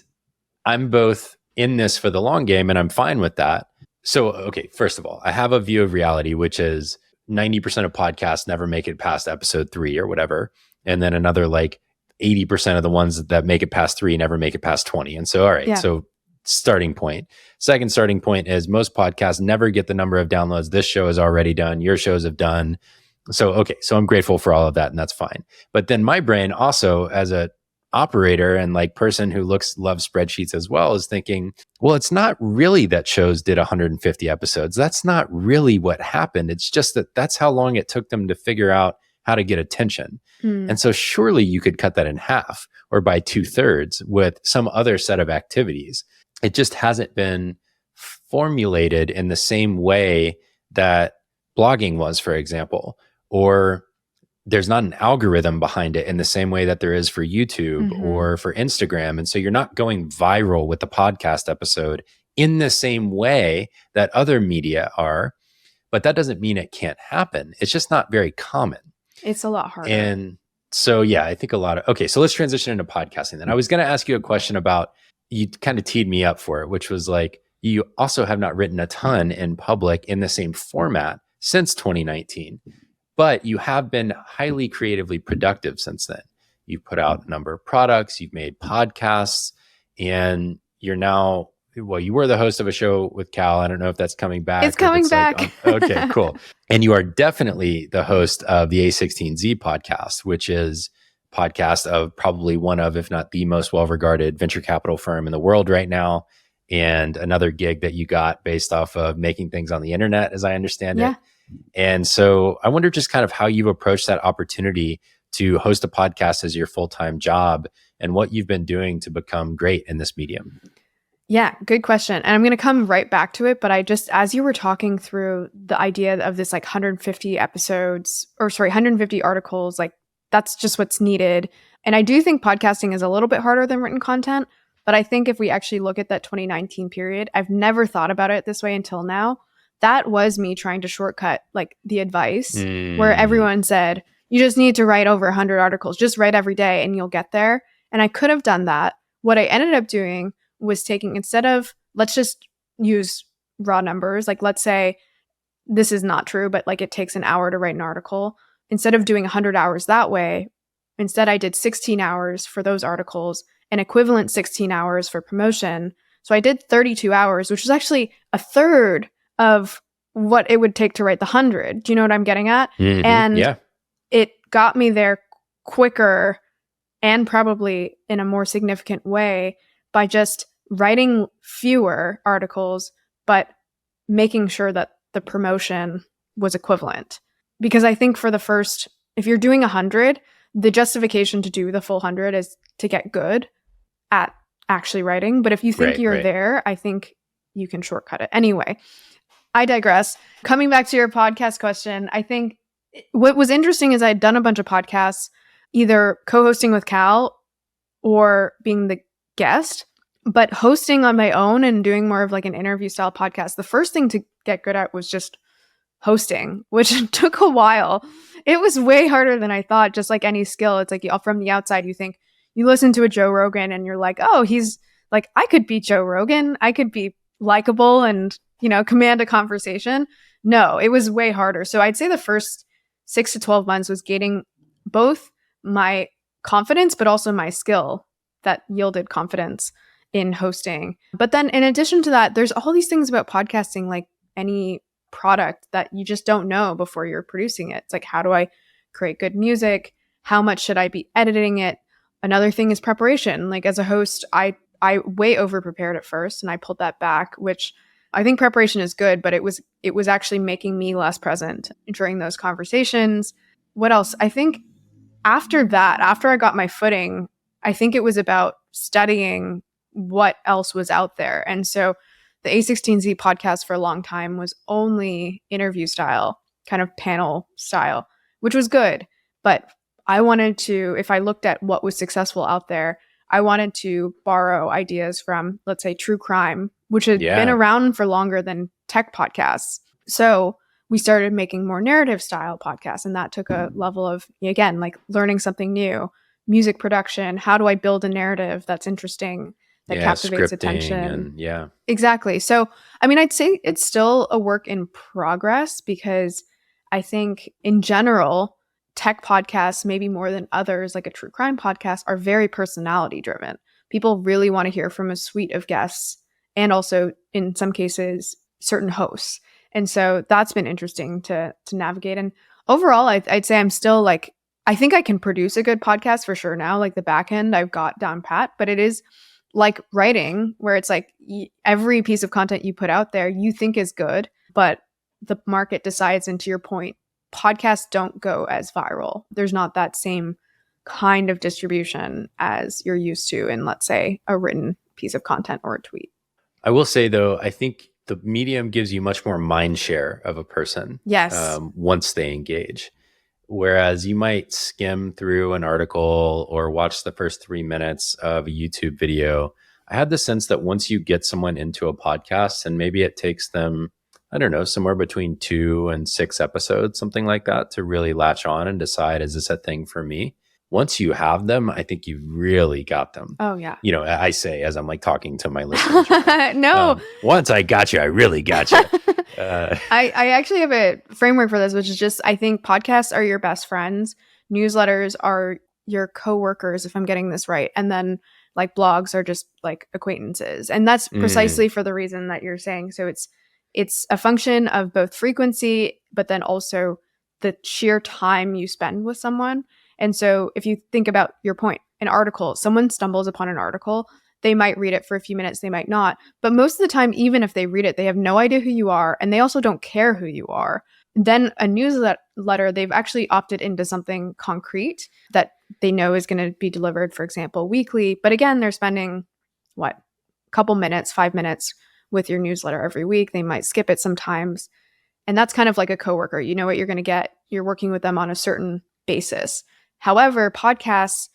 I'm both in this for the long game and I'm fine with that. So, okay, first of all, I have a view of reality, which is 90% of podcasts never make it past episode 3 or whatever. And then another like 80% of the ones that make it past 3 never make it past 20. And so, all right, so starting point. Second starting point is most podcasts never get the number of downloads this show has already done, your shows have done. So, okay, so I'm grateful for all of that and that's fine. But then my brain also, as a operator and like person who loves spreadsheets as well, is thinking, well, it's not really that shows did 150 episodes. That's not really what happened. It's just that that's how long it took them to figure out how to get attention. And so surely you could cut that in half or by 2/3 with some other set of activities. It just hasn't been formulated in the same way that blogging was, for example, or there's not an algorithm behind it in the same way that there is for YouTube or for Instagram. And so you're not going viral with the podcast episode in the same way that other media are, but that doesn't mean it can't happen. It's just not very common. It's a lot harder. And so, yeah, I think okay, so let's transition into podcasting then. I was going to ask you a question about, you kind of teed me up for it, which was like, you also have not written a ton in public in the same format since 2019, but you have been highly creatively productive since then. You've put out a number of products, you've made podcasts, and you're now, well, you were the host of a show with Cal. I don't know if that's coming back. It's coming back. Okay, cool. And you are definitely the host of the A16Z Podcast, which is a podcast of probably one of, if not the most well-regarded venture capital firm in the world right now. And another gig that you got based off of making things on the internet, as I understand it. And so I wonder just kind of how you've approached that opportunity to host a podcast as your full-time job and what you've been doing to become great in this medium. Yeah, good question. And I'm going to come right back to it. But I just, as you were talking through the idea of this like 150 articles, like that's just what's needed. And I do think podcasting is a little bit harder than written content. But I think if we actually look at that 2019 period, I've never thought about it this way until now. That was me trying to shortcut like the advice where everyone said, you just need to write over 100 articles, just write every day and you'll get there. And I could have done that. What I ended up doing was taking, instead of, let's just use raw numbers, like let's say this is not true, but like it takes an hour to write an article. Instead of doing 100 hours that way, instead I did 16 hours for those articles, an equivalent 16 hours for promotion. So I did 32 hours, which is actually a third of what it would take to write the 100. Do you know what I'm getting at? And it got me there quicker and probably in a more significant way by just writing fewer articles, but making sure that the promotion was equivalent. Because I think for the first, if you're doing 100, the justification to do the full 100 is to get good at actually writing. But if you think you're there, I think you can shortcut it. Anyway, I digress. Coming back to your podcast question, I think what was interesting is I'd done a bunch of podcasts, either co-hosting with Cal or being the guest, but hosting on my own and doing more of like an interview style podcast. The first thing to get good at was just hosting, which took a while. It was way harder than I thought, just like any skill. It's like from the outside, you think, you listen to a Joe Rogan and you're like, oh, he's like, I could be Joe Rogan. I could be likable and, you know, command a conversation. No, it was way harder. So I'd say the first 6 to 12 months was gaining both my confidence, but also my skill that yielded confidence in hosting. But then in addition to that, there's all these things about podcasting, like any product that you just don't know before you're producing it. It's like, how do I create good music? How much should I be editing it? Another thing is preparation. Like as a host, I way over prepared at first and I pulled that back, which I think preparation is good, but it was actually making me less present during those conversations. What else? I think after that, after I got my footing, I think it was about studying what else was out there. And so the A16Z podcast for a long time was only interview style, kind of panel style, which was good. But I wanted to, if I looked at what was successful out there, I wanted to borrow ideas from, let's say, true crime, which had been around for longer than tech podcasts. So we started making more narrative style podcasts. And that took a level of, again, like learning something new, music production. How do I build a narrative that's interesting, that captivates attention? Exactly. So, I mean, I'd say it's still a work in progress because I think in general, tech podcasts, maybe more than others, like a true crime podcast, are very personality driven. People really want to hear from a suite of guests and also, in some cases, certain hosts. And so that's been interesting to navigate. And overall, I'd say I'm still like, I think I can produce a good podcast for sure now. Like the back end, I've got down pat, but it is like writing where it's like every piece of content you put out there, you think is good, but the market decides. And to your point, podcasts don't go as viral. There's not that same kind of distribution as you're used to in, let's say, a written piece of content or a tweet. I will say, though, I think the medium gives you much more mind share of a person once they engage. Whereas you might skim through an article or watch the first 3 minutes of a YouTube video. I had the sense that once you get someone into a podcast, and maybe it takes them, I don't know, somewhere between 2 and 6 episodes, something like that, to really latch on and decide, is this a thing for me? Once you have them, I think you've really got them. Oh, yeah. You know, I say as I'm like talking to my listeners. No. Once I got you, I really got you. I actually have a framework for this, which is just, I think podcasts are your best friends. Newsletters are your coworkers, if I'm getting this right. And then like blogs are just like acquaintances. And that's precisely for the reason that you're saying. So it's a function of both frequency, but then also the sheer time you spend with someone. And so if you think about your point, an article, someone stumbles upon an article, they might read it for a few minutes, they might not. But most of the time, even if they read it, they have no idea who you are, and they also don't care who you are. Then a newsletter, they've actually opted into something concrete that they know is going to be delivered, for example, weekly. But again, they're spending, a couple minutes, 5 minutes with your newsletter every week. They might skip it sometimes. And that's kind of like a coworker. You know what you're going to get. You're working with them on a certain basis. However, podcasts,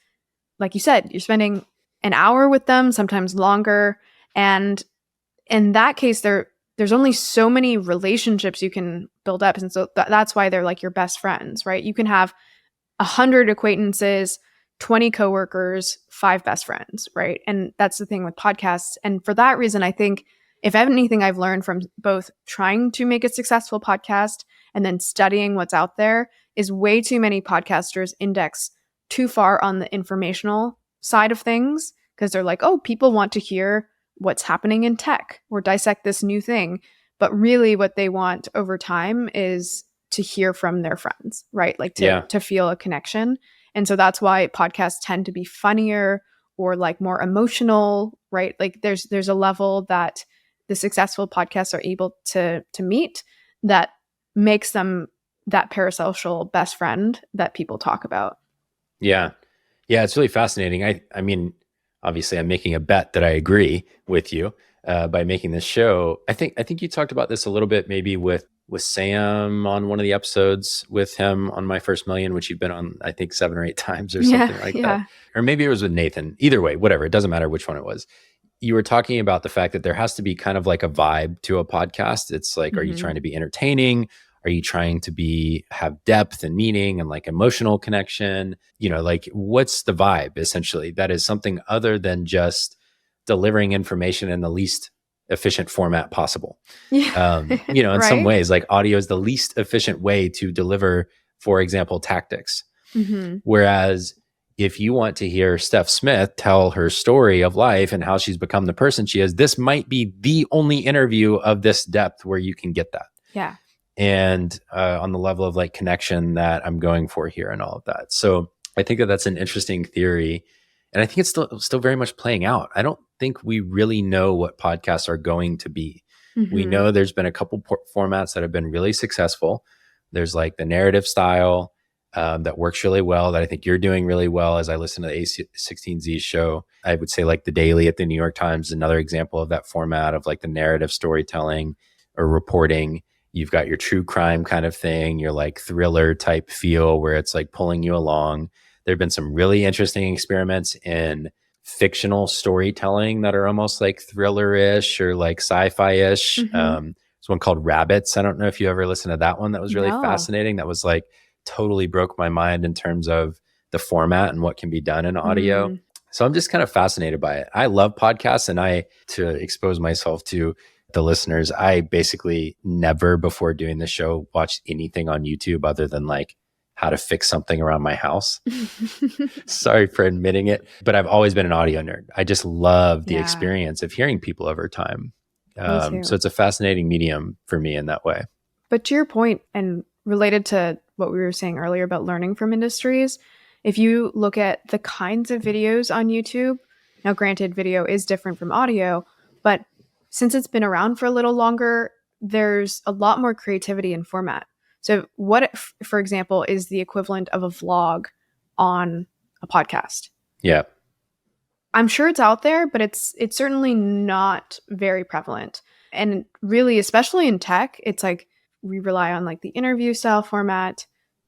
like you said, you're spending an hour with them, sometimes longer. And in that case, there's only so many relationships you can build up. And so that's why they're like your best friends, right? You can have 100 acquaintances, 20 coworkers, 5 best friends, right? And that's the thing with podcasts. And for that reason, I think if anything I've learned from both trying to make a successful podcast and then studying what's out there is way too many podcasters index too far on the informational side of things because they're like, oh, people want to hear what's happening in tech or dissect this new thing. But really what they want over time is to hear from their friends, right? Like to feel a connection. And so that's why podcasts tend to be funnier or like more emotional, right? Like there's a level that the successful podcasts are able to meet that makes them that parasocial best friend that people talk about. Yeah. Yeah. It's really fascinating. I mean, obviously I'm making a bet that I agree with you by making this show. I think you talked about this a little bit, maybe with Sam on one of the episodes with him on My First Million, which you've been on, I think 7 or 8 times or something like that. Or maybe it was with Nathan. Either way, whatever. It doesn't matter which one it was. You were talking about the fact that there has to be kind of like a vibe to a podcast. It's like, are you trying to be entertaining? Are you trying to have depth and meaning and like emotional connection? You know, like what's the vibe essentially? That is something other than just delivering information in the least efficient format possible. Yeah. You know, in some ways, like audio is the least efficient way to deliver, for example, tactics. Whereas if you want to hear Steph Smith tell her story of life and how she's become the person she is, this might be the only interview of this depth where you can get that. Yeah. And on the level of like connection that I'm going for here and all of that. So I think that that's an interesting theory. And I think it's still very much playing out. I don't think we really know what podcasts are going to be. We know there's been a couple formats that have been really successful. There's like the narrative style. that works really well, that I think you're doing really well as I listen to the A16Z show. I would say like The Daily at the New York Times is another example of that format of like the narrative storytelling or reporting. You've got your true crime kind of thing, your like thriller type feel where it's like pulling you along. There have been some really interesting experiments in fictional storytelling that are almost like thriller-ish or like sci-fi-ish. There's one called Rabbits. I don't know if you ever listened to that one. That was really fascinating. That was like totally broke my mind in terms of the format and what can be done in audio. So I'm just kind of fascinated by it. I love podcasts, and to expose myself to the listeners, I basically never before doing the show watched anything on YouTube other than like how to fix something around my house. Sorry for admitting it, but I've always been an audio nerd. I just love the experience of hearing people over time. So it's a fascinating medium for me in that way. But to your point, and related to what we were saying earlier about learning from industries, if you look at the kinds of videos on YouTube, now granted, video is different from audio, but since it's been around for a little longer, there's a lot more creativity in format. So what, for example, is the equivalent of a vlog on a podcast? Yeah. I'm sure it's out there, but it's certainly not very prevalent. And really, especially in tech, it's like we rely on like the interview style format,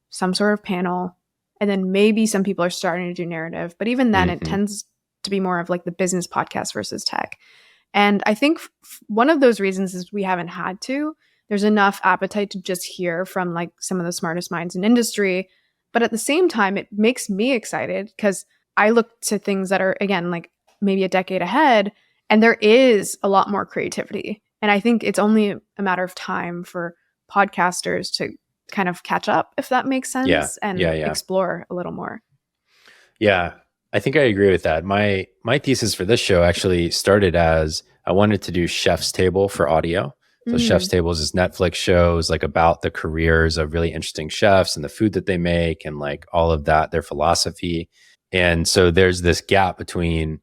some sort of panel, and then maybe some people are starting to do narrative. But even then, it tends to be more of like the business podcast versus tech. And I think one of those reasons is we haven't had to. There's enough appetite to just hear from like some of the smartest minds in industry. But at the same time, it makes me excited because I look to things that are, again, like maybe a decade ahead, and there is a lot more creativity. And I think it's only a matter of time for podcasters to kind of catch up, if that makes sense, and explore a little more. Yeah, I think I agree with that. My thesis for this show actually started as I wanted to do Chef's Table for audio. So Chef's Table is this Netflix show, is like about the careers of really interesting chefs and the food that they make and like all of that, their philosophy. And so there's this gap between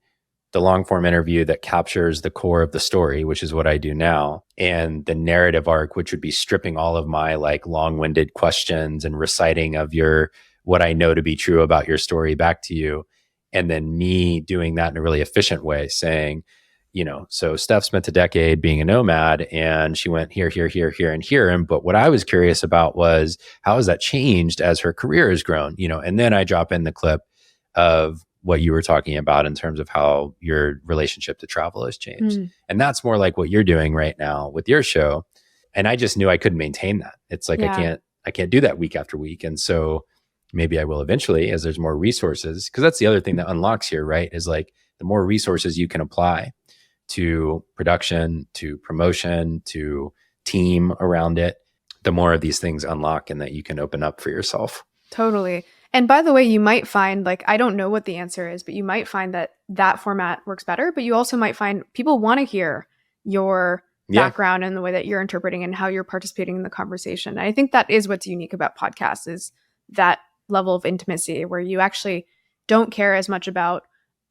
the long form interview that captures the core of the story, which is what I do now, and the narrative arc, which would be stripping all of my like long-winded questions and reciting of what I know to be true about your story back to you. And then me doing that in a really efficient way, saying, so Steph spent a decade being a nomad and she went here, here, here, here, and here. But what I was curious about was how has that changed as her career has grown, and then I drop in the clip of what you were talking about in terms of how your relationship to travel has changed. And that's more like what you're doing right now with your show. And I just knew I couldn't maintain that. It's like, I can't do that week after week. And so maybe I will eventually as there's more resources, because that's the other thing that unlocks here, right? Is like the more resources you can apply to production, to promotion, to team around it, the more of these things unlock and that you can open up for yourself. Totally. And by the way, you might find, like, I don't know what the answer is, but you might find that format works better, but you also might find people want to hear your background and the way that you're interpreting and how you're participating in the conversation. And I think that is what's unique about podcasts, is that level of intimacy where you actually don't care as much about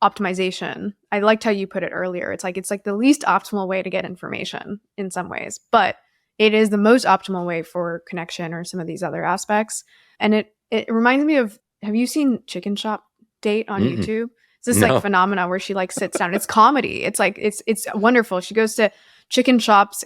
optimization. I liked how you put it earlier. It's like the least optimal way to get information in some ways, but it is the most optimal way for connection or some of these other aspects. And it reminds me of, have you seen Chicken Shop Date on YouTube? It's this like phenomena where she like sits down. It's comedy. It's like, it's wonderful. She goes to chicken shops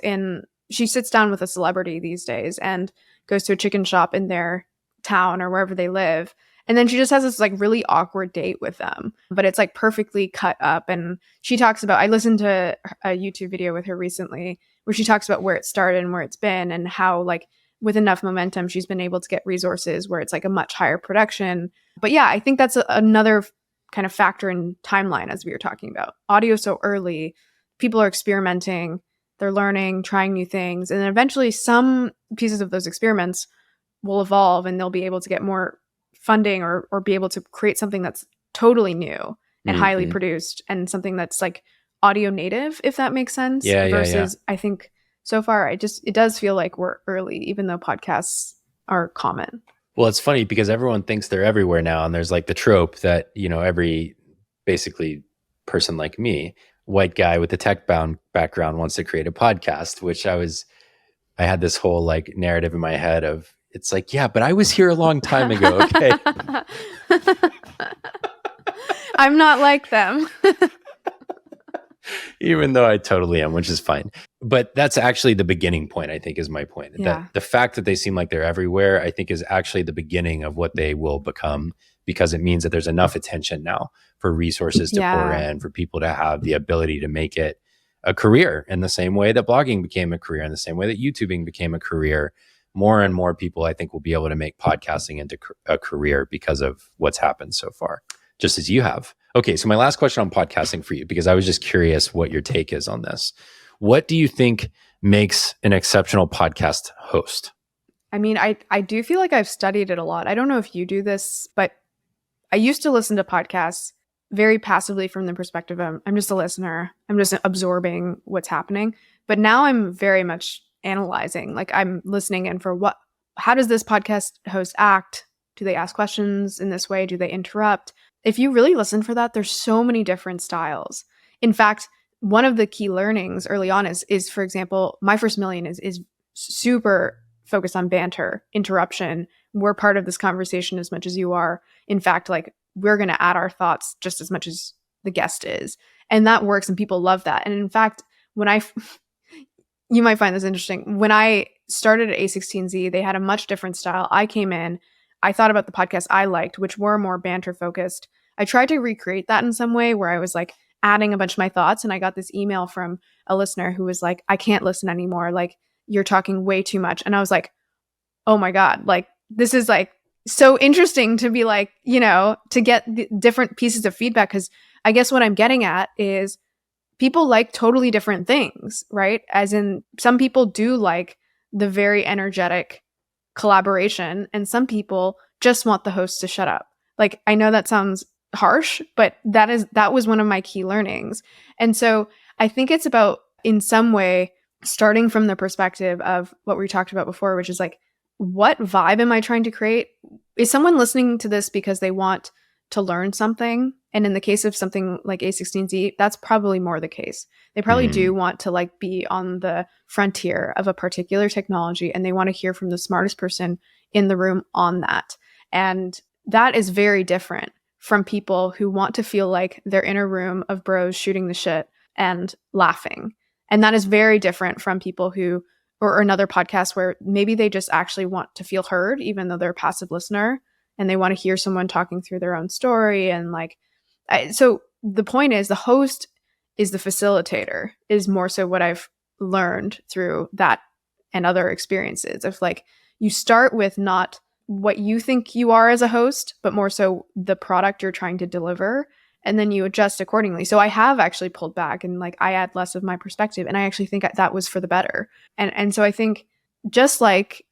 she sits down with a celebrity these days and goes to a chicken shop in their town or wherever they live. And then she just has this like really awkward date with them, but it's like perfectly cut up. And she talks about, I listened to a YouTube video with her recently where she talks about where it started and where it's been and how like with enough momentum, she's been able to get resources where it's like a much higher production. But yeah, I think that's another kind of factor in timeline, as we were talking about. Audio so early, people are experimenting, they're learning, trying new things. And then eventually some pieces of those experiments will evolve and they'll be able to get more funding or be able to create something that's totally new and highly produced and something that's like audio native, if that makes sense. Versus I think so far, it does feel like we're early, even though podcasts are common. Well, it's funny because everyone thinks they're everywhere now. And there's like the trope that, every basically person like me, white guy with a tech background wants to create a podcast, which I had this whole like narrative in my head of, it's like, yeah, but I was here a long time ago. Okay. I'm not like them. Even though I totally am, which is fine. But that's actually the beginning point, I think, is my point. Yeah. That the fact that they seem like they're everywhere, I think, is actually the beginning of what they will become, because it means that there's enough attention now for resources to pour in, for people to have the ability to make it a career in the same way that blogging became a career, in the same way that YouTubing became a career. More and more people, I think, will be able to make podcasting into a career because of what's happened so far, just as you have. Okay, so my last question on podcasting for you, because I was just curious what your take is on this. What do you think makes an exceptional podcast host? I mean, I do feel like I've studied it a lot. I don't know if you do this, but I used to listen to podcasts very passively from the perspective of I'm just a listener. I'm just absorbing what's happening. But now I'm very much analyzing. Like, I'm listening in for how does this podcast host act? Do they ask questions in this way? Do they interrupt? If you really listen for that, there's so many different styles. In fact, one of the key learnings early on is, for example, My First Million is super focused on banter, interruption. We're part of this conversation as much as you are. In fact, like, we're going to add our thoughts just as much as the guest is. And that works, and people love that. And in fact, you might find this interesting. When I started at A16Z, they had a much different style. I came in, I thought about the podcasts I liked, which were more banter focused. I tried to recreate that in some way where I was like adding a bunch of my thoughts. And I got this email from a listener who was like, I can't listen anymore. Like, you're talking way too much. And I was like, oh my God, like, this is like so interesting to be like, to get the different pieces of feedback. Cause I guess what I'm getting at is people like totally different things, right? As in, some people do like the very energetic collaboration, and some people just want the host to shut up. Like, I know that sounds harsh, but that was one of my key learnings. And so I think it's about, in some way, starting from the perspective of what we talked about before, which is like, what vibe am I trying to create? Is someone listening to this because they want to learn something? And in the case of something like A16Z, that's probably more the case. They probably do want to like be on the frontier of a particular technology, and they want to hear from the smartest person in the room on that. And that is very different from people who want to feel like they're in a room of bros shooting the shit and laughing. And that is very different from people who, or another podcast where maybe they just actually want to feel heard, even though they're a passive listener, and they want to hear someone talking through their own story. And like, so the point is, the host is the facilitator, is more so what I've learned through that and other experiences of like, you start with not what you think you are as a host, but more so the product you're trying to deliver. And then you adjust accordingly. So I have actually pulled back, and like, I add less of my perspective, and I actually think that was for the better. And so I think, just like,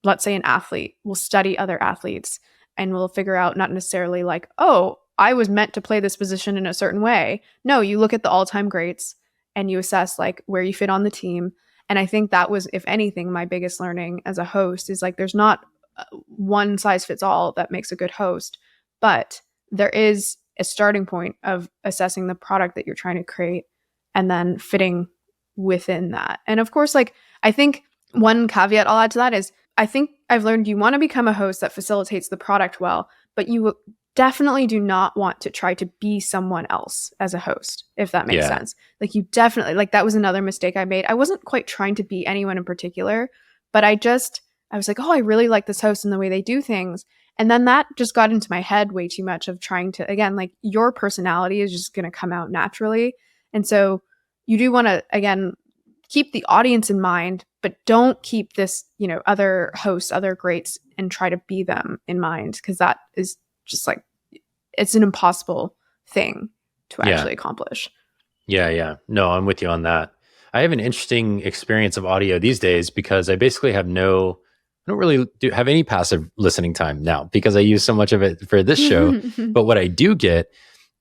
let's say an athlete will study other athletes and will figure out, not necessarily like, oh, I was meant to play this position in a certain way. No, you look at the all-time greats and you assess like where you fit on the team. And I think that was, if anything, my biggest learning as a host is like, there's not one size fits all that makes a good host, but there is a starting point of assessing the product that you're trying to create and then fitting within that. And of course, like, I think one caveat I'll add to that is, I think I've learned you want to become a host that facilitates the product well, but you definitely do not want to try to be someone else as a host, if that makes sense. Like, you definitely, like, that was another mistake I made. I wasn't quite trying to be anyone in particular, but I was like, oh, I really like this host and the way they do things. And then that just got into my head way too much of trying to, again, like, your personality is just going to come out naturally. And so you do want to, again, keep the audience in mind, but don't keep this, other hosts, other greats, and try to be them in mind, because that is just like, it's an impossible thing to actually accomplish. Yeah. No, I'm with you on that. I have an interesting experience of audio these days because I basically have I don't really have any passive listening time now because I use so much of it for this show. But what I do get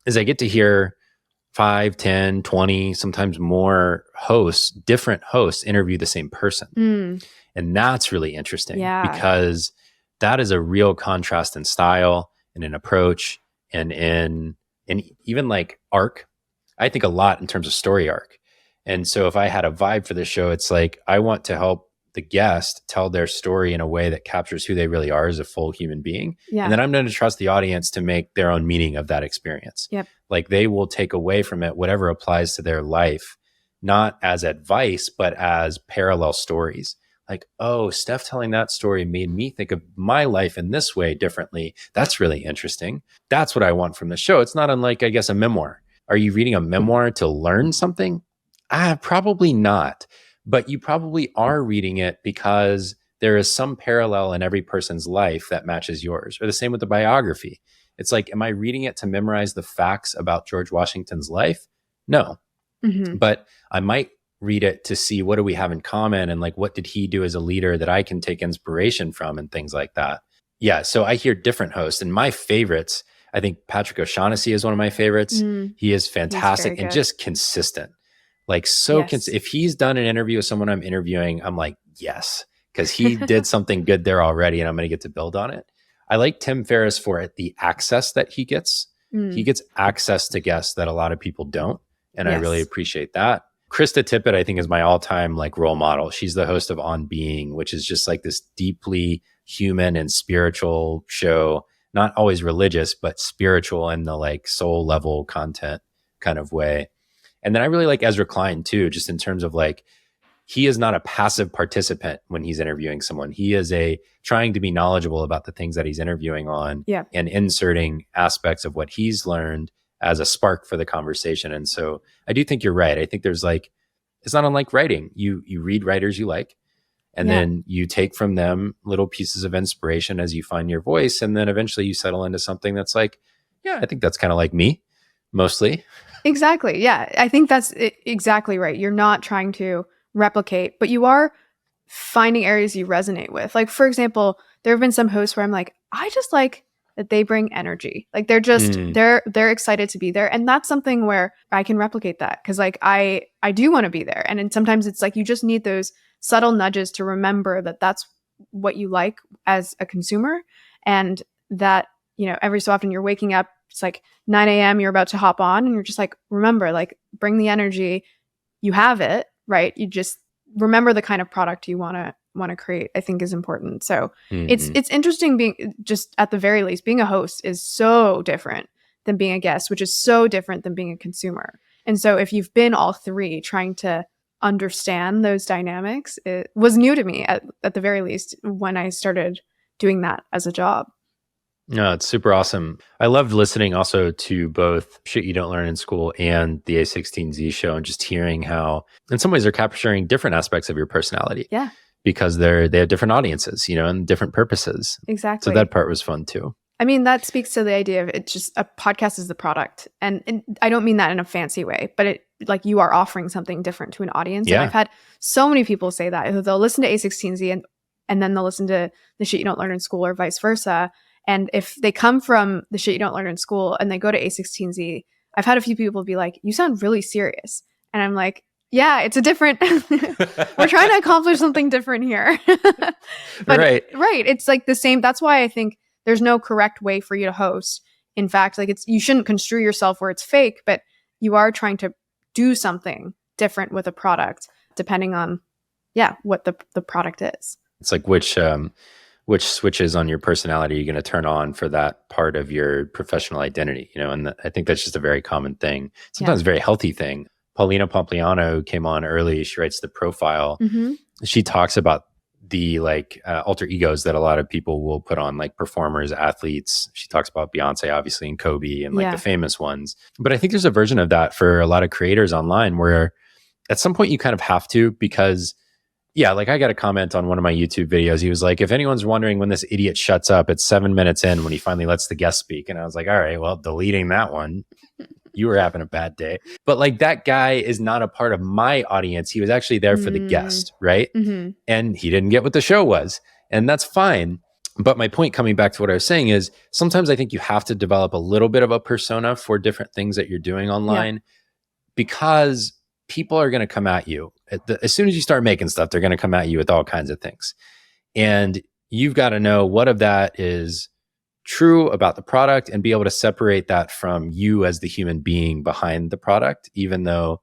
is I get to hear 5, 10, 20, sometimes more hosts, different hosts, interview the same person. And that's really interesting because that is a real contrast in style and in approach and in even like arc. I think a lot in terms of story arc. And so if I had a vibe for this show, it's like, I want to help the guest tell their story in a way that captures who they really are as a full human being. Yeah. And then I'm going to trust the audience to make their own meaning of that experience. Yep. Like they will take away from it whatever applies to their life, not as advice, but as parallel stories. Like, oh, Steph telling that story made me think of my life in this way differently. That's really interesting. That's what I want from the show. It's not unlike, I guess, a memoir. Are you reading a memoir to learn something? Probably not. But you probably are reading it because there is some parallel in every person's life that matches yours. Or the same with the biography. It's like, am I reading it to memorize the facts about George Washington's life? No. Mm-hmm. But I might read it to see what do we have in common and like what did he do as a leader that I can take inspiration from and things like that. Yeah. So I hear different hosts, and my favorites, I think Patrick O'Shaughnessy is one of my favorites. He is fantastic and just consistent. Like if he's done an interview with someone I'm interviewing, I'm like, yes, because he did something good there already and I'm going to get to build on it. I like Tim Ferriss for the access that he gets. He gets access to guests that a lot of people don't. And I really appreciate that. Krista Tippett, I think, is my all-time like role model. She's the host of On Being, which is just like this deeply human and spiritual show, not always religious, but spiritual in the like soul level content kind of way. And then I really like Ezra Klein too, just in terms of like, he is not a passive participant when he's interviewing someone. He is trying to be knowledgeable about the things that he's interviewing on and inserting aspects of what he's learned as a spark for the conversation. And so I do think you're right. I think there's like, it's not unlike writing. You read writers you like, and then you take from them little pieces of inspiration as you find your voice. And then eventually you settle into something that's like, yeah, I think that's kind of like me mostly. Exactly. Yeah. I think that's exactly right. You're not trying to replicate, but you are finding areas you resonate with. Like, for example, there have been some hosts where I'm like, I just like that they bring energy. Like they're just, they're excited to be there. And that's something where I can replicate that. Cause like, I do want to be there. And then sometimes it's like, you just need those subtle nudges to remember that that's what you like as a consumer. And that, you know, every so often you're waking up, it's like 9 a.m. you're about to hop on and you're just like, remember, like bring the energy, you have it, right? You just remember the kind of product you want to create, I think is important. So it's interesting being, just at the very least, being a host is so different than being a guest, which is so different than being a consumer. And so if you've been all three, trying to understand those dynamics, it was new to me at the very least when I started doing that as a job. No, it's super awesome. I loved listening also to both Shit You Don't Learn in School and the A16Z show, and just hearing how in some ways they're capturing different aspects of your personality. Yeah. Because they have different audiences, you know, and different purposes. Exactly. So that part was fun too. I mean, that speaks to the idea of it just, a podcast is the product. And I don't mean that in a fancy way, but it like you are offering something different to an audience. Yeah. And I've had so many people say that. They'll listen to A16Z and then they'll listen to the Shit You Don't Learn in School or vice versa. And if they come from the Shit You Don't Learn in School and they go to A16Z, I've had a few people be like, you sound really serious. And I'm like, yeah, it's a different, we're trying to accomplish something different here. But, right. It's like the same. That's why I think there's no correct way for you to host. In fact, like you shouldn't construe yourself where it's fake, but you are trying to do something different with a product, depending on, what the product is. It's like which switches on your personality are you going to turn on for that part of your professional identity, you know? And I think that's just a very common thing. Sometimes a very healthy thing. Paulina Pompliano came on early. She writes the profile. She talks about the alter egos that a lot of people will put on, like performers, athletes. She talks about Beyonce, obviously, and Kobe and the famous ones. But I think there's a version of that for a lot of creators online where at some point you kind of have to, because like I got a comment on one of my YouTube videos. He was like, if anyone's wondering when this idiot shuts up, it's 7 minutes in when he finally lets the guest speak. And I was like, all right, well, deleting that one. You were having a bad day. But like that guy is not a part of my audience. He was actually there for the guest, right? And he didn't get what the show was. And that's fine. But my point, coming back to what I was saying, is sometimes I think you have to develop a little bit of a persona for different things that you're doing online, because people are going to come at you. As soon as you start making stuff, they're going to come at you with all kinds of things. And you've got to know what of that is true about the product and be able to separate that from you as the human being behind the product, even though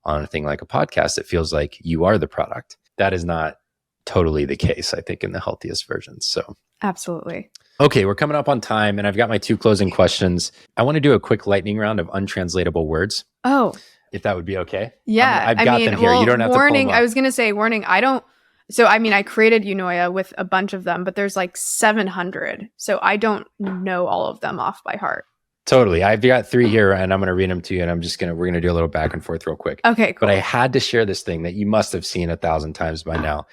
on a thing like a podcast, it feels like you are the product. That is not totally the case, I think, in the healthiest versions. So Absolutely. okay, we're coming up on time, and I've got my 2 closing questions. I want to do a quick lightning round of untranslatable words, Oh, if that would be okay. yeah. I've got them here. You don't have to pull warning. them up. I was going to say warning. I don't. So, I mean, I created Unoya with a bunch of them, but there's like 700. So I don't know all of them off by heart. Totally. I've got 3 here, and I'm going to read them to you, and we're going to do a little back and forth real quick. Okay, cool. But I had to share this thing that you must have seen 1,000 times by now.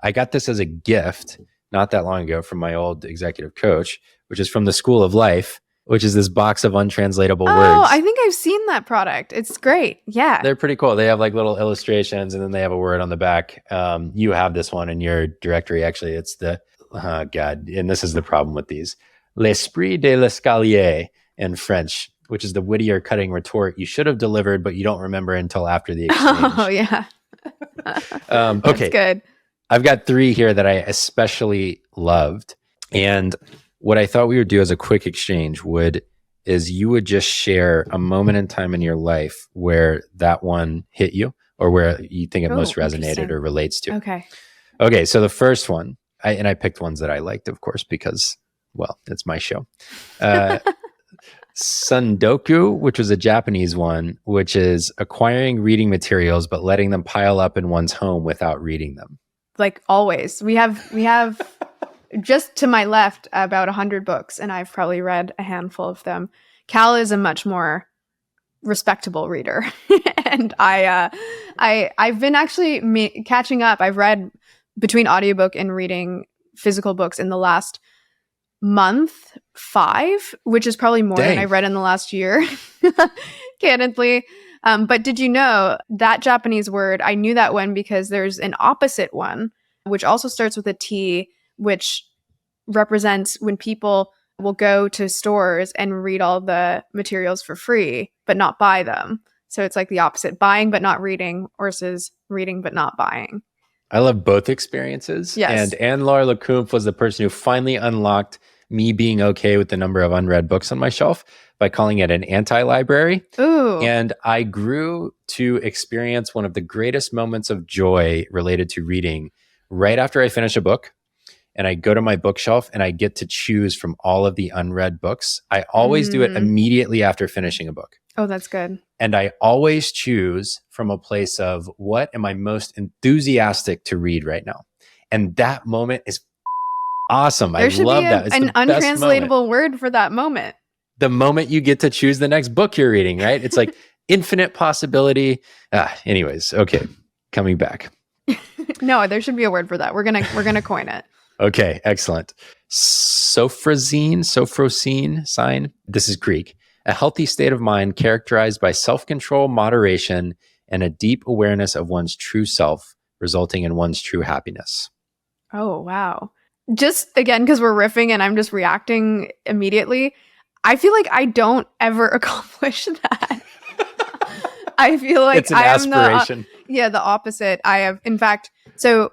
I got this as a gift not that long ago from my old executive coach, which is from the School of Life, which is this box of untranslatable words. Oh, I think I've seen that product. It's great. Yeah. They're pretty cool. They have like little illustrations, and then they have a word on the back. You have this one in your directory. Actually, it's and this is the problem with these. L'esprit de l'escalier in French, which is the witty or cutting retort you should have delivered, but you don't remember until after the exchange. Oh, yeah. Okay. That's good. I've got 3 here that I especially loved. And what I thought we would do as a quick exchange is you would just share a moment in time in your life where that one hit you, or where you think it most resonated or relates to. Okay. So the first one, I picked ones that I liked, of course, because, well, it's my show. Sundoku, which was a Japanese one, which is acquiring reading materials, but letting them pile up in one's home without reading them. Like always, we have just to my left about 100 books, and I've probably read a handful of them. Cal is a much more respectable reader, and I've been actually catching up. I've read between audiobook and reading physical books in the last month 5, which is probably more than I read in the last year, candidly. But did you know that Japanese word, I knew that one because there's an opposite one, which also starts with a T, which represents when people will go to stores and read all the materials for free, but not buy them. So it's like the opposite, buying but not reading versus reading but not buying. I love both experiences. Yes. And Anne-Laure Lecomte was the person who finally unlocked me being okay with the number of unread books on my shelf by calling it an anti-library. Ooh. And I grew to experience one of the greatest moments of joy related to reading right after I finish a book. And I go to my bookshelf and I get to choose from all of the unread books. I always do it immediately after finishing a book. Oh, that's good. And I always choose from a place of what am I most enthusiastic to read right now? And that moment is awesome. There should love be that. It's an the best untranslatable word for that moment. The moment you get to choose the next book you're reading, right? It's like infinite possibility. Anyways, okay, coming back. No, there should be a word for that. We're gonna coin it. Okay, excellent. Sophrosine sign. This is Greek. A healthy state of mind characterized by self-control, moderation, and a deep awareness of one's true self, resulting in one's true happiness. Oh, wow. Just again, because we're riffing and I'm just reacting immediately, I feel like I don't ever accomplish that. I feel like it's an aspiration. The opposite. I have, in fact, so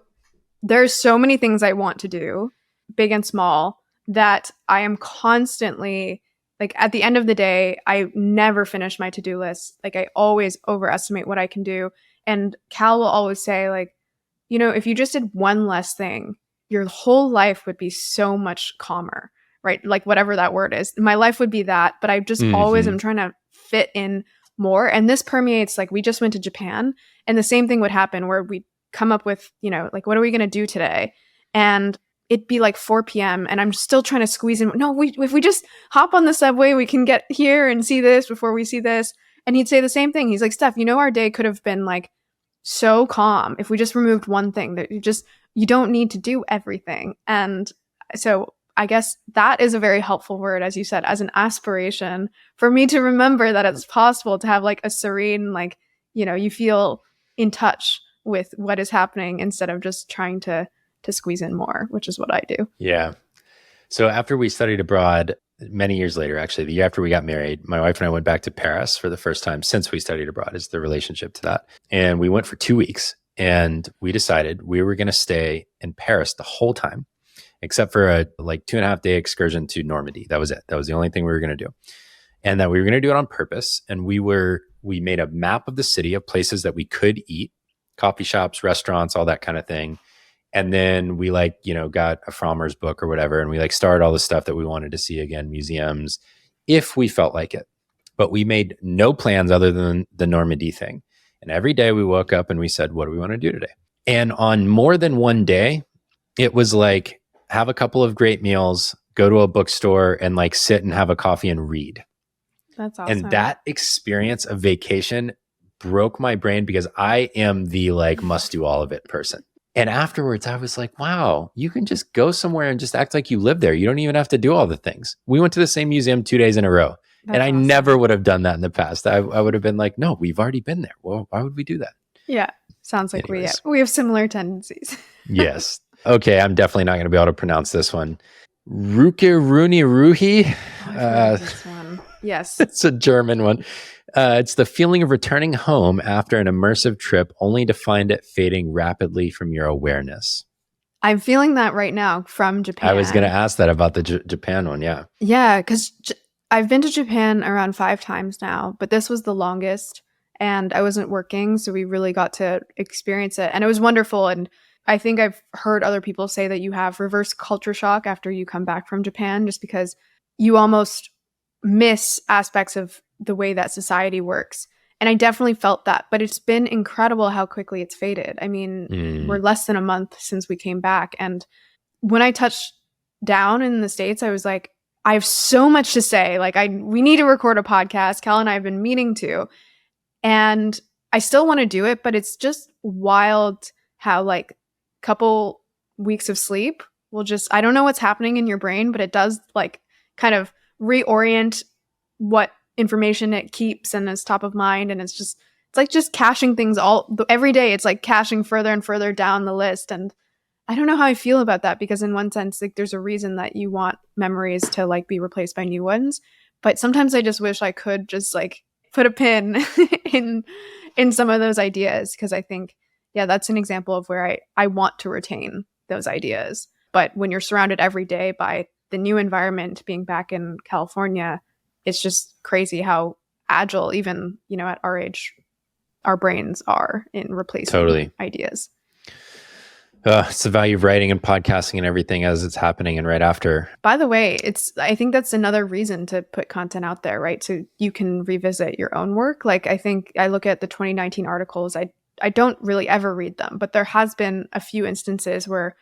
there's so many things I want to do, big and small, that I am constantly, like, at the end of the day, I never finish my to-do list. Like, I always overestimate what I can do. And Cal will always say, like, you know, if you just did one less thing, your whole life would be so much calmer, right? Like, whatever that word is. My life would be that, but I just always am trying to fit in more. And this permeates, like, we just went to Japan, and the same thing would happen where we come up with, you know, like, what are we going to do today? And it'd be like 4 p.m. and I'm still trying to squeeze in. No, if we just hop on the subway, we can get here and see this before we see this. And he'd say the same thing. He's like, Steph, you know, our day could have been like so calm if we just removed one thing. That you don't need to do everything. And so I guess that is a very helpful word, as you said, as an aspiration for me to remember that it's possible to have like a serene, like, you know, you feel in touch with what is happening instead of just trying to squeeze in more, which is what I do. Yeah. So after we studied abroad, many years later, actually, the year after we got married, my wife and I went back to Paris for the first time since we studied abroad, is the relationship to that. And we went for 2 weeks, and we decided we were going to stay in Paris the whole time, except for a like 2.5 day excursion to Normandy. That was it. That was the only thing we were going to do. And that we were going to do it on purpose. And we made a map of the city of places that we could eat, coffee shops, restaurants, all that kind of thing. And then we like, got a Frommer's book or whatever. And we like started all the stuff that we wanted to see again, museums, if we felt like it. But we made no plans other than the Normandy thing. And every day we woke up and we said, what do we want to do today? And on more than one day, it was like, have a couple of great meals, go to a bookstore and like sit and have a coffee and read. That's awesome. And that experience of vacation broke my brain because I am the like must do all of it person. And afterwards I was like, wow, you can just go somewhere and just act like you live there. You don't even have to do all the things. We went to the same museum 2 days in a row. That's and I awesome. never would have done that in the past. I would have been like, no, we've already been there. Well, why would we do that? Yeah. Sounds like Anyways. we have similar tendencies. Yes. Okay. I'm definitely not going to be able to pronounce this one. Ruhi. I've heard this one. Yes. It's a German one. It's the feeling of returning home after an immersive trip only to find it fading rapidly from your awareness. I'm feeling that right now from Japan. I was going to ask that about the Japan one. Yeah. Yeah. Because I've been to Japan around 5 times now, but this was the longest and I wasn't working. So we really got to experience it and it was wonderful. And I think I've heard other people say that you have reverse culture shock after you come back from Japan, just because you almost miss aspects of the way that society works. And I definitely felt that, but it's been incredible how quickly it's faded. I mean, we're less than a month since we came back. And when I touched down in the States, I was like, I have so much to say. Like we need to record a podcast. Cal and I have been meaning to, and I still want to do it, but it's just wild how like couple weeks of sleep will just, I don't know what's happening in your brain, but it does like kind of reorient what information it keeps and is top of mind. And it's like just caching things every day. It's like caching further and further down the list. And I don't know how I feel about that, because in one sense, like there's a reason that you want memories to like be replaced by new ones. But sometimes I just wish I could just like put a pin in some of those ideas, because I think, yeah, that's an example of where I want to retain those ideas. But when you're surrounded every day by the new environment, being back in California, it's just crazy how agile, even, at our age, our brains are in replacing ideas. It's the value of writing and podcasting and everything as it's happening and right after. By the way, I think that's another reason to put content out there, right? So you can revisit your own work. Like I think I look at the 2019 articles, I don't really ever read them, but there has been a few instances where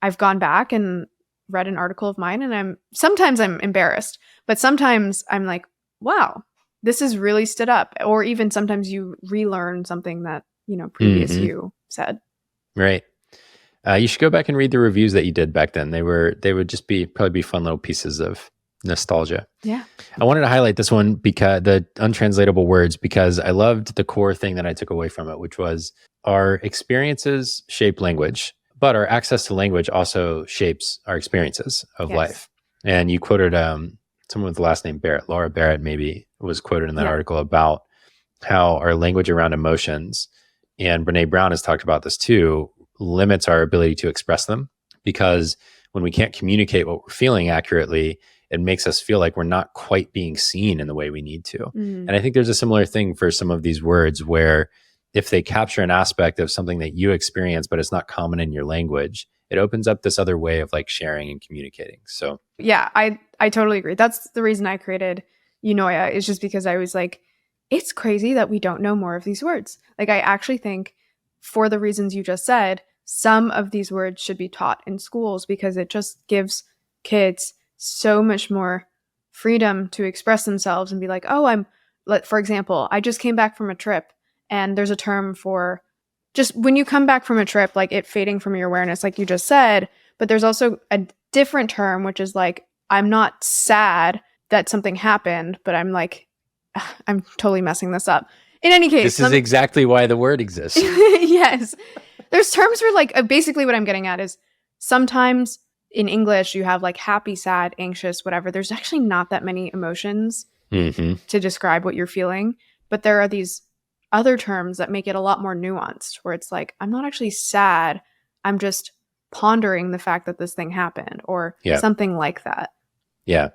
I've gone back and read an article of mine, and sometimes I'm embarrassed, but sometimes I'm like, wow, this has really stood up. Or even sometimes you relearn something that, previous you said. Right. You should go back and read the reviews that you did back then. They would just probably be fun little pieces of nostalgia. Yeah. I wanted to highlight this one, because the untranslatable words, because I loved the core thing that I took away from it, which was our experiences shape language, but our access to language also shapes our experiences of life. And you quoted someone with the last name Barrett, Laura Barrett maybe, was quoted in that article about how our language around emotions, and Brene Brown has talked about this too, limits our ability to express them, because when we can't communicate what we're feeling accurately, it makes us feel like we're not quite being seen in the way we need to. And I think there's a similar thing for some of these words, where if they capture an aspect of something that you experience, but it's not common in your language, it opens up this other way of like sharing and communicating. So yeah, I totally agree. That's the reason I created Unoya, is just because I was like, it's crazy that we don't know more of these words. Like I actually think, for the reasons you just said, some of these words should be taught in schools, because it just gives kids so much more freedom to express themselves and be like, for example, I just came back from a trip, and there's a term for just when you come back from a trip, like it fading from your awareness, like you just said, but there's also a different term, which is like, I'm not sad that something happened, but I'm like, I'm totally messing this up. In any case, this is exactly why the word exists. Yes. There's terms for like, basically what I'm getting at is sometimes in English you have like happy, sad, anxious, whatever. There's actually not that many emotions to describe what you're feeling. But there are these other terms that make it a lot more nuanced, where it's like, I'm not actually sad. I'm just pondering the fact that this thing happened, or something like that. Yeah.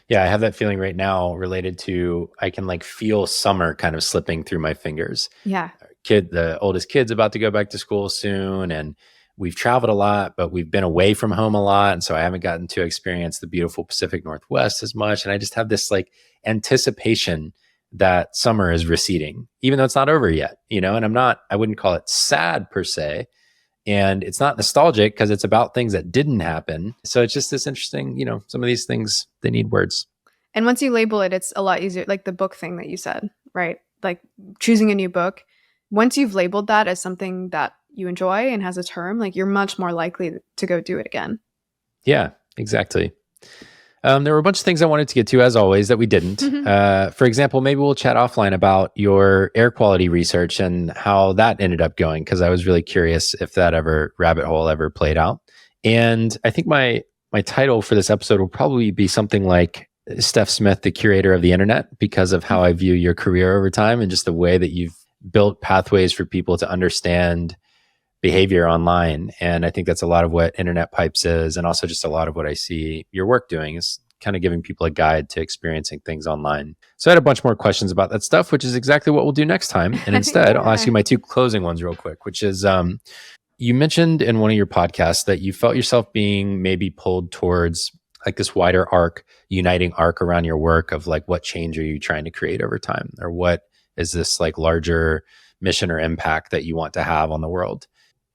Yeah. I have that feeling right now related to, I can like feel summer kind of slipping through my fingers. Yeah. The oldest kid's about to go back to school soon. And we've traveled a lot, but we've been away from home a lot. And so I haven't gotten to experience the beautiful Pacific Northwest as much. And I just have this like anticipation that summer is receding, even though it's not over yet, and I wouldn't call it sad per se. And it's not nostalgic because it's about things that didn't happen. So it's just this interesting, some of these things, they need words. And once you label it, it's a lot easier. Like the book thing that you said, right? Like choosing a new book. Once you've labeled that as something that you enjoy and has a term, like you're much more likely to go do it again. Yeah, exactly. There were a bunch of things I wanted to get to, as always, that we didn't. For example, maybe we'll chat offline about your air quality research and how that ended up going, because I was really curious if that rabbit hole ever played out. And I think my title for this episode will probably be something like Steph Smith, the curator of the internet, because of how I view your career over time and just the way that you've built pathways for people to understand behavior online. And I think that's a lot of what Internet Pipes is. And also just a lot of what I see your work doing is kind of giving people a guide to experiencing things online. So I had a bunch more questions about that stuff, which is exactly what we'll do next time. And instead, I'll ask you my two closing ones real quick, which is you mentioned in one of your podcasts that you felt yourself being maybe pulled towards like this wider arc, uniting arc around your work of like, what change are you trying to create over time? Or what is this like larger mission or impact that you want to have on the world?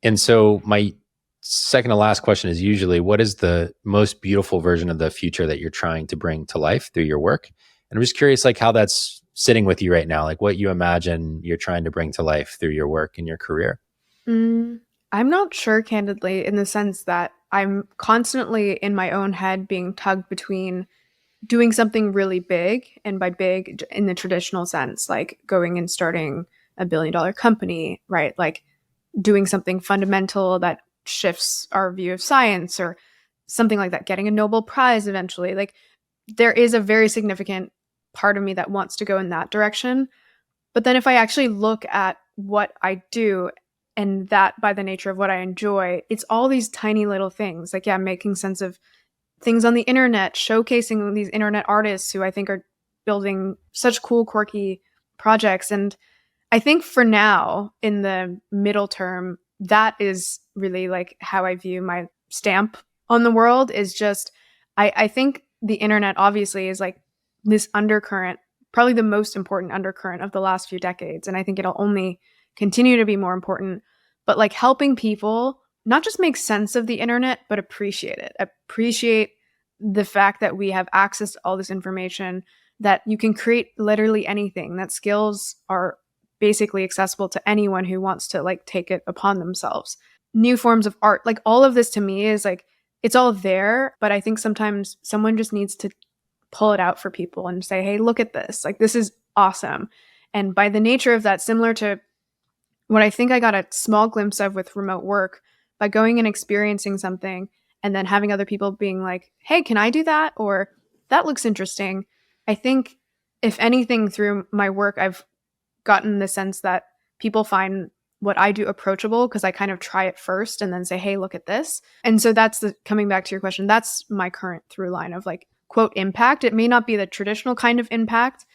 And so my second to last question is usually, what is the most beautiful version of the future that you're trying to bring to life through your work? And I'm just curious, like how that's sitting with you right now, like what you imagine you're trying to bring to life through your work and your career. I'm not sure, candidly, in the sense that I'm constantly in my own head being tugged between doing something really big, and by big in the traditional sense, like going and starting a $1 billion company, right? Like doing something fundamental that shifts our view of science or something like that, getting a Nobel Prize eventually. Like there is a very significant part of me that wants to go in that direction. But then if I actually look at what I do, and that by the nature of what I enjoy, it's all these tiny little things. Like, yeah, making sense of things on the internet, showcasing these internet artists who I think are building such cool, quirky projects. And I think for now, in the middle term, that is really like how I view my stamp on the world is just, I think the internet obviously is like this undercurrent, probably the most important undercurrent of the last few decades. And I think it'll only continue to be more important, but like helping people not just make sense of the internet, but appreciate it. Appreciate the fact that we have access to all this information, that you can create literally anything, that skills are basically accessible to anyone who wants to like take it upon themselves. New forms of art, like all of this to me is like, it's all there, but I think sometimes someone just needs to pull it out for people and say, hey, look at this. Like, this is awesome. And by the nature of that, similar to what I think I got a small glimpse of with remote work, by going and experiencing something and then having other people being like, hey, can I do that? Or that looks interesting. I think if anything, through my work, I've gotten the sense that people find what I do approachable because I kind of try it first and then say, hey, look at this. And so that's coming back to your question, that's my current through line of like, quote, impact. It may not be the traditional kind of impact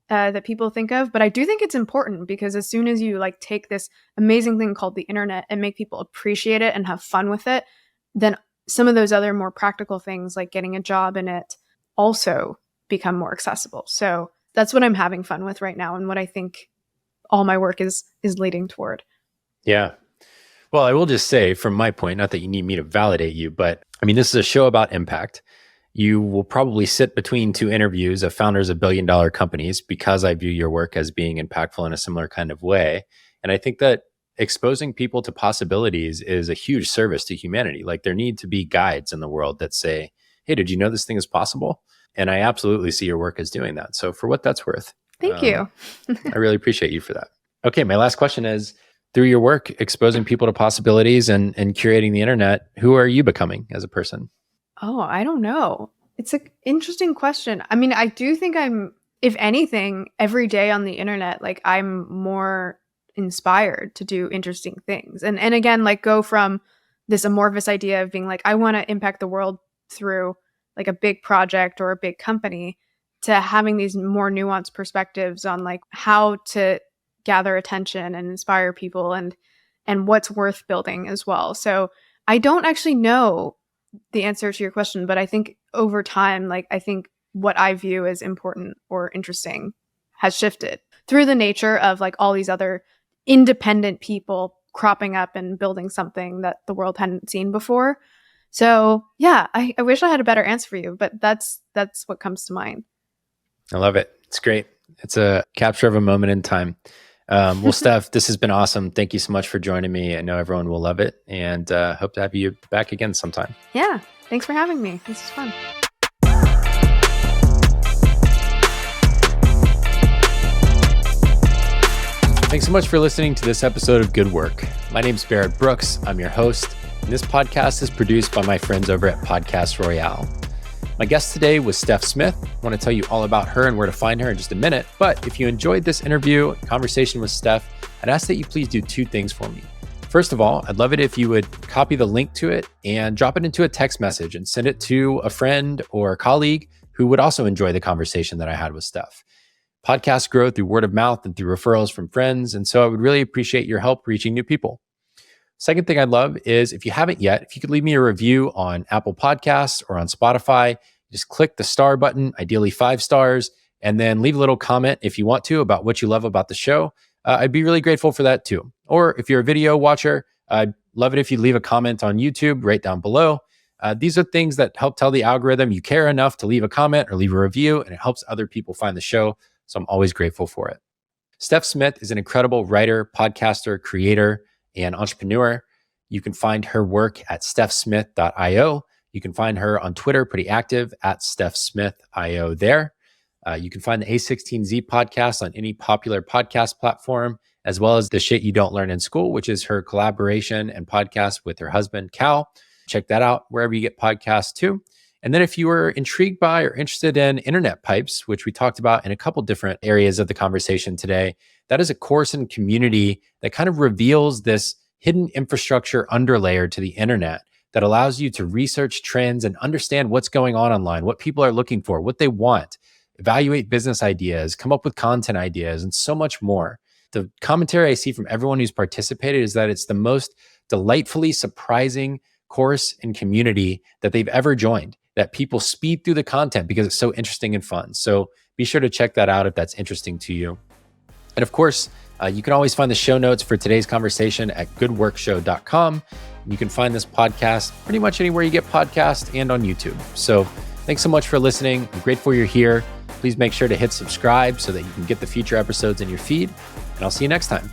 that people think of, but I do think it's important because as soon as you like take this amazing thing called the internet and make people appreciate it and have fun with it, then some of those other more practical things like getting a job in it also become more accessible. So that's what I'm having fun with right now and what I think all my work is leading toward. Yeah. Well, I will just say from my point, not that you need me to validate you, but I mean, this is a show about impact. You will probably sit between two interviews of founders of billion-dollar companies because I view your work as being impactful in a similar kind of way. And I think that exposing people to possibilities is a huge service to humanity. Like there need to be guides in the world that say, hey, did you know this thing is possible? And I absolutely see your work as doing that. So for what that's worth. Thank you. I really appreciate you for that. Okay, my last question is, through your work, exposing people to possibilities and curating the internet, who are you becoming as a person? Oh, I don't know. It's an interesting question. I mean, I do think I'm, if anything, every day on the internet, like I'm more inspired to do interesting things. And again, like go from this amorphous idea of being like, I want to impact the world through like a big project or a big company, to having these more nuanced perspectives on like how to gather attention and inspire people and and what's worth building as well. So I don't actually know the answer to your question, but I think over time, like I think what I view as important or interesting has shifted through the nature of like all these other independent people cropping up and building something that the world hadn't seen before. So yeah, I wish I had a better answer for you, but that's what comes to mind. I love it. It's great. It's a capture of a moment in time. Well, Steph, this has been awesome. Thank you so much for joining me. I know everyone will love it, and hope to have you back again sometime. Yeah. Thanks for having me. This is fun. Thanks so much for listening to this episode of Good Work. My name is Barrett Brooks. I'm your host, and this podcast is produced by my friends over at Podcast Royale. My guest today was Steph Smith. I want to tell you all about her and where to find her in just a minute. But if you enjoyed this interview, conversation with Steph, I'd ask that you please do two things for me. First of all, I'd love it if you would copy the link to it and drop it into a text message and send it to a friend or a colleague who would also enjoy the conversation that I had with Steph. Podcasts grow through word of mouth and through referrals from friends. And so I would really appreciate your help reaching new people. Second thing I'd love is if you haven't yet, if you could leave me a review on Apple Podcasts or on Spotify, just click the star button, ideally 5 stars, and then leave a little comment if you want to about what you love about the show. I'd be really grateful for that too. Or if you're a video watcher, I'd love it if you leave a comment on YouTube right down below. These are things that help tell the algorithm you care enough to leave a comment or leave a review, and it helps other people find the show. So I'm always grateful for it. Steph Smith is an incredible writer, podcaster, creator, and entrepreneur. You can find her work at stephsmith.io. You can find her on Twitter, pretty active, at stephsmith.io there. You can find the A16Z Podcast on any popular podcast platform, as well as The Shit You Don't Learn in School, which is her collaboration and podcast with her husband, Cal. Check that out wherever you get podcasts too. And then if you were intrigued by or interested in internet pipes, which we talked about in a couple different areas of the conversation today, that is a course and community that kind of reveals this hidden infrastructure underlayer to the internet that allows you to research trends and understand what's going on online, what people are looking for, what they want, evaluate business ideas, come up with content ideas, and so much more. The commentary I see from everyone who's participated is that it's the most delightfully surprising course and community that they've ever joined, that people speed through the content because it's so interesting and fun. So be sure to check that out if that's interesting to you. And of course, you can always find the show notes for today's conversation at goodworkshow.com. You can find this podcast pretty much anywhere you get podcasts and on YouTube. So thanks so much for listening. I'm grateful you're here. Please make sure to hit subscribe so that you can get the future episodes in your feed. And I'll see you next time.